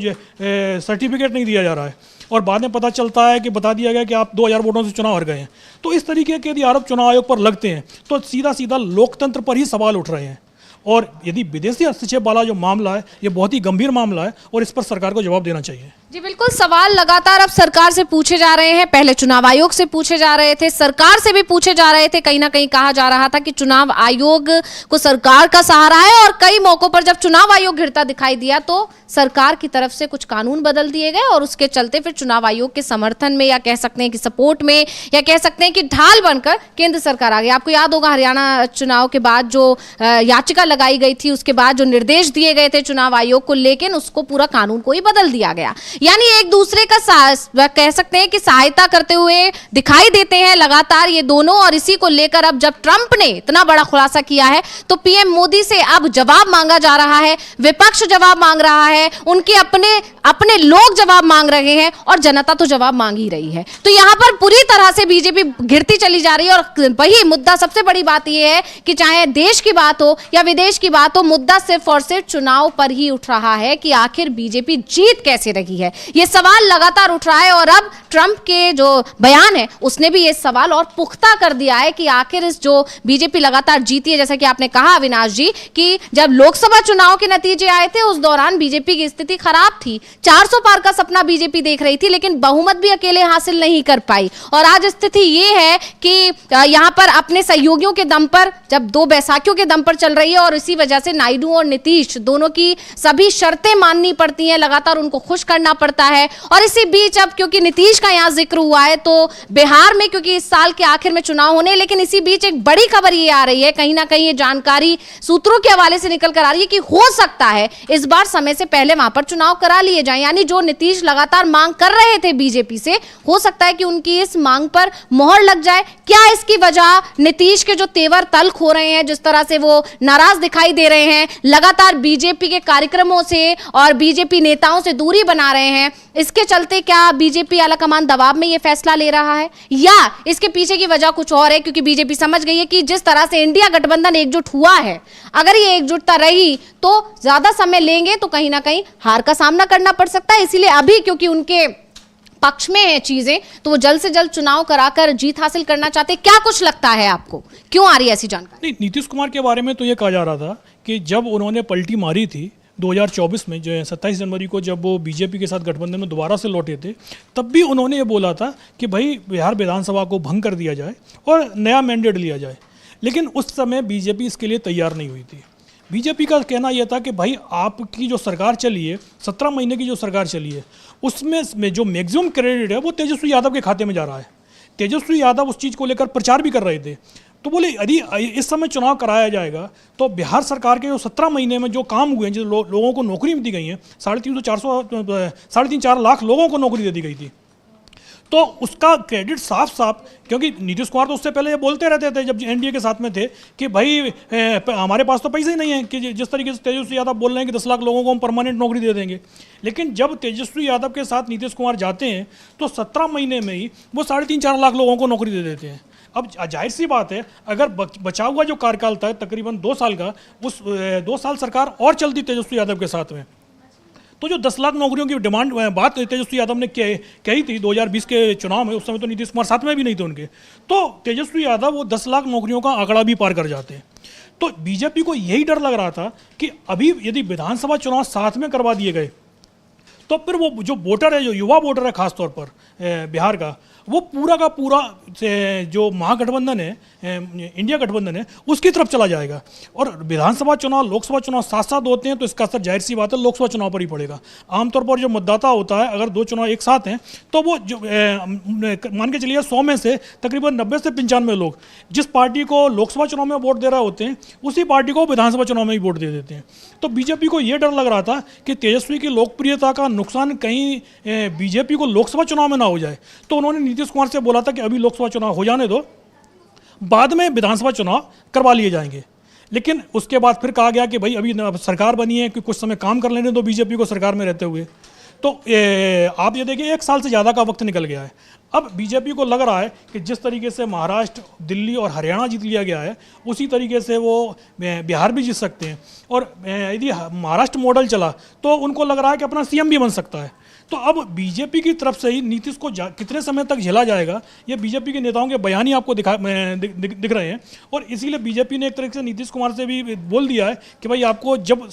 सर्टिफिकेट नहीं दिया जा रहा है, और बाद में पता चलता है कि बता दिया गया कि आप 2000 वोटों से चुनाव हार गए हैं। तो इस तरीके के यदि आरोप चुनाव आयोग पर लगते हैं तो सीधा सीधा लोकतंत्र पर ही सवाल उठ रहे हैं, और यदि विदेशी हस्तक्षेप वाला जो मामला है ये बहुत ही गंभीर मामला है और इस पर सरकार को जवाब देना चाहिए। जी बिल्कुल, सवाल लगातार अब सरकार से पूछे जा रहे हैं, पहले चुनाव आयोग से पूछे जा रहे थे, सरकार से भी पूछे जा रहे थे। कहीं ना कहीं कहा जा रहा था कि चुनाव आयोग को सरकार का सहारा है, और कई मौकों पर जब चुनाव आयोग घिरता दिखाई दिया तो सरकार की तरफ से कुछ कानून बदल दिए गए, और उसके चलते फिर चुनाव आयोग के समर्थन में, या कह सकते हैं कि सपोर्ट में, या कह सकते हैं कि ढाल बनकर केंद्र सरकार आ गई। आपको याद होगा हरियाणा चुनाव के बाद जो याचिका लगाई गई थी, उसके बाद जो निर्देश दिए गए थे चुनाव आयोग को, लेकिन उसको पूरा कानून को ही बदल दिया गया। यानी एक दूसरे का कह सकते हैं कि सहायता करते हुए दिखाई देते हैं लगातार ये दोनों, और इसी को लेकर अब जब ट्रंप ने इतना बड़ा खुलासा किया है तो पीएम मोदी से अब जवाब मांगा जा रहा है, विपक्ष जवाब मांग रहा है, उनके अपने लोग जवाब मांग रहे हैं और जनता तो जवाब मांग ही रही है। तो यहां पर पूरी तरह से बीजेपी घिरती चली जा रही है। और वही मुद्दा, सबसे बड़ी बात यह है कि चाहे देश की बात हो या विदेश की बात हो, मुद्दा सिर्फ और सिर्फ चुनाव पर ही उठ रहा है कि आखिर बीजेपी जीत कैसे रही है। यह सवाल लगातार उठ रहा है और अब ट्रंप के जो बयान है उसने भी यह सवाल और पुख्ता कर दिया है कि आखिर इस जो बीजेपी लगातार जीती है, जैसा कि आपने कहा अविनाश जी कि जब लोकसभा चुनाव के नतीजे आए थे उस दौरान बीजेपी की स्थिति खराब थी, 400 पार का सपना बीजेपी देख रही थी, लेकिन बहुमत भी अकेले हासिल नहीं कर पाई। और आज स्थिति ये है कि यहां पर अपने सहयोगियों के दम पर, जब दो बैसाखियों के दम पर चल रही है और इसी वजह से नायडू और नीतीश दोनों की सभी शर्तें माननी पड़ती हैं, लगातार उनको खुश करना पड़ता है। और इसी बीच अब क्योंकि नीतीश का यहां जिक्र हुआ है तो बिहार में, क्योंकि इस साल के आखिर में चुनाव होने, लेकिन इसी बीच एक बड़ी खबर ये आ रही है, कहीं ना कहीं ये जानकारी सूत्रों के हवाले से निकल कर आ रही है कि हो सकता है इस बार समय से पहले वहां पर चुनाव करा लिए जाएं। यानी जो नीतीश लगातार मांग कर रहे थे बीजेपी से, हो सकता है कि उनकी इस मांग पर मोहर लग जाए। क्या इसकी वजह नीतीश के जो तेवर तल्ख हो रहे हैं, जिस तरह से वो नाराज दिखाई दे रहे हैं, लगातार बीजेपी के कार्यक्रमों से और बीजेपी नेताओं से दूरी बना रहे हैं, इसके चलते क्या बीजेपी आलाकमान दबाव में ये फैसला ले रहा है, या इसके पीछे की वजह कुछ और है? क्योंकि बीजेपी समझ गई है कि जिस तरह से इंडिया गठबंधन एकजुट हुआ है, अगर ये एकजुटता रही तो ज्यादा समय लेंगे तो कहीं ना कहीं हार का सामना करना पड़ सकता है। इसीलिए अभी क्योंकि उनके पक्ष में है चीजें, तो वो जल्द से जल्द चुनाव कराकर जीत हासिल करना चाहते हैं। क्या कुछ लगता है आपको, क्यों आ रही है ऐसी जानकारी? नहीं, नीतीश कुमार के बारे में तो ये कहा जा रहा था कि जब उन्होंने पलटी मारी थी 2024 में, जो 27 जनवरी को जब वो बीजेपी के साथ गठबंधन में दोबारा से लौटे थे, तब भी उन्होंने ये बोला था कि भाई बिहार विधानसभा को भंग कर दिया जाए और नया मैंडेट लिया जाए। लेकिन उस समय बीजेपी इसके लिए तैयार नहीं हुई थी। बीजेपी का कहना यह था कि भाई आपकी जो सरकार चली है, 17 महीने की जो सरकार चली है, उसमें जो मैक्सिमम क्रेडिट है वो तेजस्वी यादव के खाते में जा रहा है। तेजस्वी यादव उस चीज़ को लेकर प्रचार भी कर रहे थे। तो बोले यदि इस समय चुनाव कराया जाएगा तो बिहार सरकार के जो 17 महीने में जो काम हुए हैं, जो लोगों को नौकरी दी गई है, 3.5 लाख लोगों को नौकरी दे दी गई थी, तो उसका क्रेडिट साफ साफ, क्योंकि नीतीश कुमार तो उससे पहले ये बोलते रहते थे जब एनडीए के साथ में थे कि भाई हमारे पास तो पैसे ही नहीं है, कि जिस तरीके से तेजस्वी यादव बोल रहे हैं कि 10 लाख लोगों को हम परमानेंट नौकरी दे देंगे। लेकिन जब तेजस्वी यादव के साथ नीतीश कुमार जाते हैं तो 17 महीने में ही वो 3.5-4 लाख लोगों को नौकरी दे देते हैं। अब जाहिर सी बात है, अगर बचा हुआ जो कार्यकाल था तकरीबन 2 साल का, उस 2 साल सरकार और चलती तेजस्वी यादव के साथ में, तो जो 10 लाख नौकरियों की डिमांड बात तेजस्वी यादव ने कही थी 2020 के चुनाव में, उस समय तो नीतीश कुमार साथ में भी नहीं थे उनके, तो तेजस्वी यादव वो 10 लाख नौकरियों का आंकड़ा भी पार कर जाते हैं। तो बीजेपी को यही डर लग रहा था कि अभी यदि विधानसभा चुनाव साथ में करवा दिए गए तो फिर वो जो वोटर है, जो युवा वोटर है खासतौर पर बिहार का, वो पूरा का पूरा जो महागठबंधन है, इंडिया गठबंधन है, उसकी तरफ चला जाएगा। और विधानसभा चुनाव, लोकसभा चुनाव साथ साथ होते हैं तो इसका असर जाहिर सी बात है लोकसभा चुनाव पर ही पड़ेगा। आमतौर पर जो मतदाता होता है, अगर 2 चुनाव एक साथ हैं तो वो जो मान के चलिए 100 में से तकरीबन 90 से 95 लोग जिस पार्टी को लोकसभा चुनाव में वोट दे रहे होते हैं, उसी पार्टी को विधानसभा चुनाव में भी वोट दे देते हैं। तो बीजेपी को ये डर लग रहा था कि तेजस्वी की लोकप्रियता का नुकसान कहीं बीजेपी को लोकसभा चुनाव में ना हो जाए। तो उन्होंने नीतीश कुमार से बोला था कि अभी लोकसभा चुनाव हो जाने दो, बाद में विधानसभा चुनाव करवा लिए जाएंगे। लेकिन उसके बाद फिर कहा गया कि भाई अभी सरकार बनी है कि कुछ समय काम कर लेने दो बीजेपी को सरकार में रहते हुए। तो आप ये देखिए 1 साल से ज़्यादा का वक्त निकल गया है। अब बीजेपी को लग रहा है कि जिस तरीके से महाराष्ट्र, दिल्ली और हरियाणा जीत लिया गया है, उसी तरीके से वो बिहार भी जीत सकते हैं। और यदि महाराष्ट्र मॉडल चला तो उनको लग रहा है कि अपना सीएम भी बन सकता है। तो अब बीजेपी की तरफ से ही नीतीश को कितने समय तक झेला जाएगा, ये बीजेपी के नेताओं के बयान ही आपको दिख रहे हैं। और इसीलिए बीजेपी ने एक तरीके से नीतीश कुमार से भी बोल दिया है कि भाई आपको जब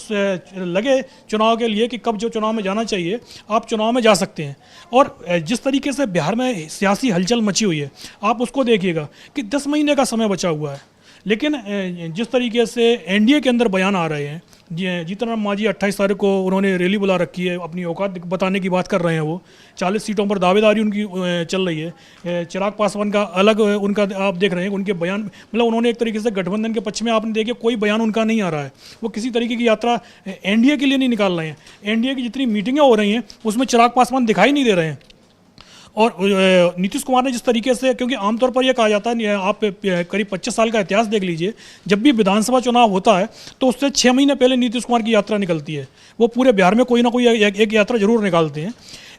लगे चुनाव के लिए कि कब जो चुनाव में जाना चाहिए, आप चुनाव में जा सकते हैं। और जिस तरीके से बिहार में सियासी हलचल मची हुई है, आप उसको देखिएगा कि 10 महीने का समय बचा हुआ है। लेकिन जिस तरीके से एनडीए के अंदर बयान आ रहे हैं, जीतन राम मांझी 28 तारीख को उन्होंने रैली बुला रखी है, अपनी औकात बताने की बात कर रहे हैं। वो 40 सीटों पर दावेदारी उनकी चल रही है। चिराग पासवान का अलग उनका आप देख रहे हैं, उनके बयान मतलब उन्होंने एक तरीके से गठबंधन के पक्ष में आपने देखिए कोई बयान उनका नहीं आ रहा है। वो किसी तरीके की यात्रा एनडीए के लिए नहीं निकाल रहे हैं। एनडीए की जितनी मीटिंगें हो रही हैं उसमें चिराग पासवान दिखाई नहीं दे रहे हैं। और नीतीश कुमार ने जिस तरीके से, क्योंकि आमतौर पर यह कहा जाता है, आप करीब 25 साल का इतिहास देख लीजिए, जब भी विधानसभा चुनाव होता है तो उससे 6 महीने पहले नीतीश कुमार की यात्रा निकलती है। वो पूरे बिहार में कोई ना कोई एक यात्रा जरूर निकालते हैं।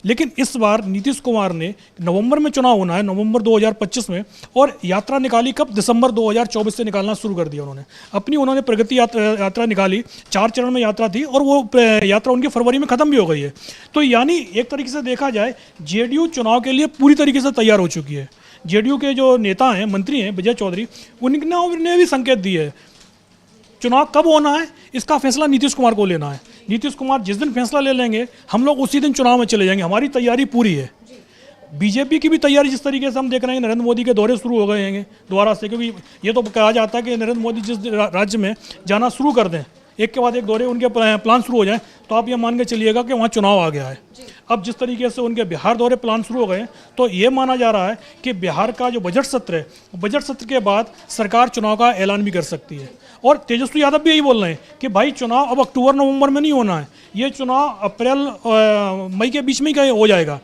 लेकिन इस बार नीतीश कुमार ने, नवंबर में चुनाव होना है, नवंबर 2025 में, और यात्रा निकाली कब? दिसंबर 2024 से निकालना शुरू कर दिया उन्होंने प्रगति यात्रा निकाली। 4 चरण में यात्रा थी और वो यात्रा उनकी फरवरी में ख़त्म भी हो गई है। तो यानी एक तरीके से देखा जाए, जेडीयू चुनाव के लिए पूरी तरीके से तैयार हो चुकी है। जेडीयू के जो नेता हैं, मंत्री हैं, विजय चौधरी, उन्होंने भी संकेत दिए है चुनाव कब होना है इसका फैसला नीतीश कुमार को लेना है। नीतीश कुमार जिस दिन फैसला ले लेंगे हम लोग उसी दिन चुनाव में चले जाएंगे। हमारी तैयारी पूरी है। बीजेपी की भी तैयारी जिस तरीके से हम देख रहे हैं, नरेंद्र मोदी के दौरे शुरू हो गए हैं दोबारा से, क्योंकि ये तो कहा जाता है कि नरेंद्र मोदी जिस राज्य में जाना शुरू कर दें, एक के बाद एक दौरे उनके प्लान शुरू हो जाए, तो आप ये मान के चलिएगा कि वहाँ चुनाव आ गया है। अब जिस तरीके से उनके बिहार दौरे प्लान शुरू हो गए, तो ये माना जा रहा है कि बिहार का जो बजट सत्र है, बजट सत्र के बाद सरकार चुनाव का ऐलान भी कर सकती है। और तेजस्वी यादव भी यही बोल रहे हैं कि भाई चुनाव अब अक्टूबर नवंबर में नहीं होना है, ये चुनाव अप्रैल मई के बीच में ही हो जाएगा।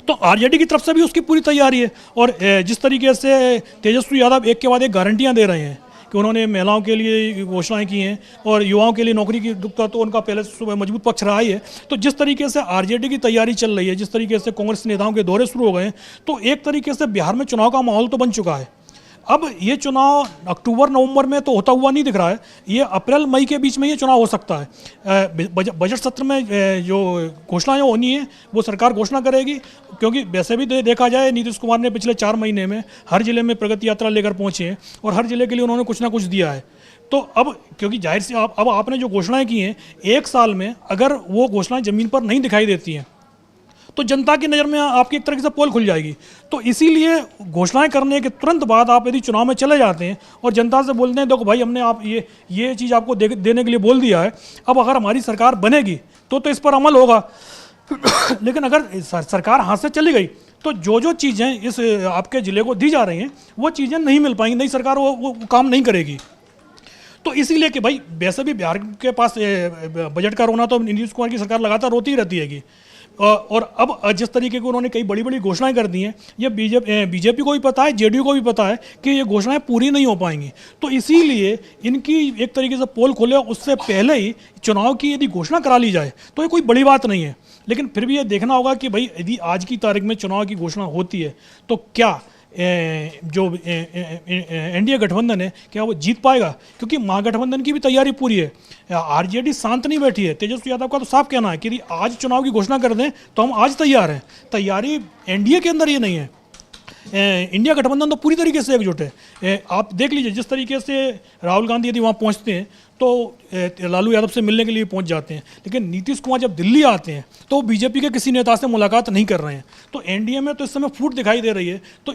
तो आरजेडी की तरफ से भी उसकी पूरी तैयारी है। और जिस तरीके से तेजस्वी यादव एक के बाद एक गारंटियाँ दे रहे हैं कि उन्होंने महिलाओं के लिए घोषणाएं की हैं और युवाओं के लिए नौकरी की दुखता तो उनका पहले से मजबूत पक्ष रहा ही है। तो जिस तरीके से आरजेडी की तैयारी चल रही है, जिस तरीके से कांग्रेस नेताओं के दौरे शुरू हो गए हैं, तो एक तरीके से बिहार में चुनाव का माहौल तो बन चुका है। अब ये चुनाव अक्टूबर नवंबर में तो होता हुआ नहीं दिख रहा है, ये अप्रैल मई के बीच में ये चुनाव हो सकता है। बजट सत्र में जो घोषणाएं होनी है वो सरकार घोषणा करेगी, क्योंकि वैसे भी देखा जाए नीतीश कुमार ने पिछले 4 महीने में हर जिले में प्रगति यात्रा लेकर पहुंचे हैं और हर जिले के लिए उन्होंने कुछ ना कुछ दिया है। तो अब क्योंकि जाहिर सी अब आपने जो घोषणाएं की हैं, 1 साल में अगर वो घोषणाएं ज़मीन पर नहीं दिखाई देती हैं तो जनता की नज़र में आपकी एक तरीके से पोल खुल जाएगी। तो इसीलिए घोषणाएं करने के तुरंत बाद आप यदि चुनाव में चले जाते हैं और जनता से बोलते हैं देखो भाई हमने आप ये चीज़ आपको देने के लिए बोल दिया है, अब अगर हमारी सरकार बनेगी तो इस पर अमल होगा। लेकिन अगर सरकार हाथ से चली गई तो जो चीज़ें इस आपके ज़िले को दी जा रही हैं वो चीज़ें नहीं मिल पाएंगी, नई सरकार वो काम नहीं करेगी। तो इसीलिए कि भाई वैसे भी बिहार के पास बजट का रोना तो नीतीश कुमार की सरकार लगातार रोती ही रहती हैगी। और अब जिस तरीके की उन्होंने कई बड़ी बड़ी घोषणाएं कर दी हैं, ये बीजेपी को भी पता है, जेडीयू को भी पता है कि ये घोषणाएं पूरी नहीं हो पाएंगी। तो इसीलिए इनकी एक तरीके से पोल खोले, उससे पहले ही चुनाव की यदि घोषणा करा ली जाए तो ये कोई बड़ी बात नहीं है। लेकिन फिर भी ये देखना होगा कि भाई यदि आज की तारीख में चुनाव की घोषणा होती है तो क्या जो एनडीए गठबंधन है क्या वो जीत पाएगा, क्योंकि महागठबंधन की भी तैयारी पूरी है। आरजेडी शांत नहीं बैठी है। तेजस्वी यादव का तो साफ कहना है कि यदि आज चुनाव की घोषणा कर दें तो हम आज तैयार हैं। तैयारी एनडीए के अंदर ये नहीं है, इंडिया गठबंधन तो पूरी तरीके से एकजुट है। आप देख लीजिए जिस तरीके से राहुल गांधी यदि वहाँ पहुँचते हैं तो लालू यादव से मिलने के लिए पहुंच जाते हैं, लेकिन नीतीश कुमार जब दिल्ली आते हैं तो बीजेपी के किसी नेता से मुलाकात नहीं कर रहे हैं। तो एनडीए में तो इस समय फूट दिखाई दे रही है। तो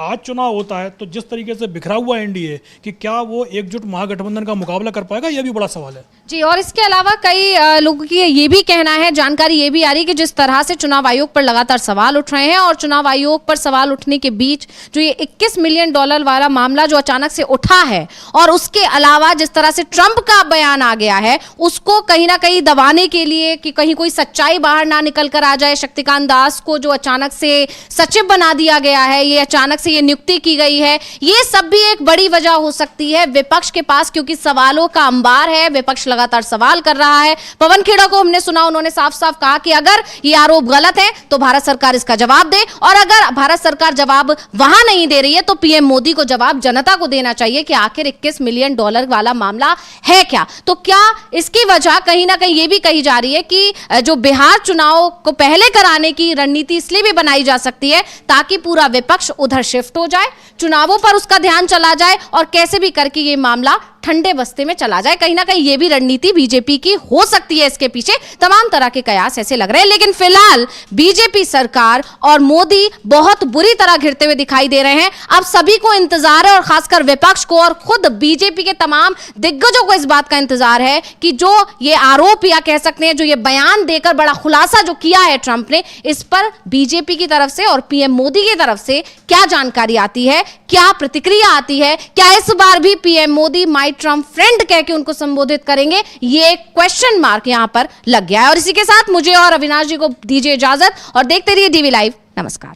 आज चुनाव होता है तो जिस तरीके से बिखरा हुआ एनडीए कि क्या वो एकजुट महागठबंधन का मुकाबला कर पाएगा, यह भी बड़ा सवाल है जी। और इसके अलावा कई लोगों की ये भी कहना है, जानकारी ये भी आ रही है कि जिस तरह से चुनाव आयोग पर लगातार सवाल उठ रहे हैं और चुनाव आयोग पर सवाल उठने के बीच जो ये $21 मिलियन वाला मामला जो अचानक से उठा है, और उसके अलावा जिस तरह से ट्रंप का बयान आ गया है उसको कहीं ना कहीं दबाने के लिए कि कहीं कोई सच्चाई बाहर ना निकल कर आ जाए, शक्तिकांत दास को जो अचानक से सचिव बना दिया गया है, ये अचानक से ये नियुक्ति की गई है, ये सब भी एक बड़ी वजह हो सकती है विपक्ष के पास, क्योंकि सवालों का अंबार है। विपक्ष लगातार सवाल कर रहा है। पवन खेड़ा को हमने सुना, उन्होंने साफ साफ कहा कि अगर ये आरोप गलत है तो भारत सरकार इसका जवाब दे, और अगर भारत सरकार जवाब वहां नहीं दे रही है तो पीएम मोदी को जवाब जनता को देना चाहिए कि आखिर $21 मिलियन वाला मामला है क्या। तो क्या इसकी वजह कहीं ना कहीं ये भी कही जा रही है कि जो बिहार चुनाव को पहले कराने की रणनीति इसलिए भी बनाई जा सकती है ताकि पूरा विपक्ष उधर शिफ्ट हो जाए, चुनावों पर उसका ध्यान चला जाए और कैसे भी करके ये मामला ठंडे बस्ते में चला जाए। कहीं ना कहीं ये भी रणनीति बीजेपी की हो सकती है, इसके पीछे तमाम तरह के कयास ऐसे लग रहे हैं। लेकिन फिलहाल बीजेपी सरकार और मोदी बहुत बुरी तरह घिरते हुए दिखाई दे रहे हैं। अब सभी को इंतजार है और खासकर विपक्ष को और खुद बीजेपी के तमाम दिग्गजों को इस बात का इंतजार है कि जो ये आरोप या कह सकते हैं जो ये बयान देकर बड़ा खुलासा जो किया है ट्रंप ने, इस पर बीजेपी की तरफ से और पीएम मोदी की तरफ से क्या जानकारी आती है, क्या प्रतिक्रिया आती है, क्या इस बार भी PM Modi my Trump friend कह के उनको संबोधित करेंगे, ये क्वेश्चन मार्क यहां पर लग गया है। और इसी के साथ मुझे और अविनाश जी को दीजिए इजाजत और देखते रहिए डीवी लाइव। नमस्कार।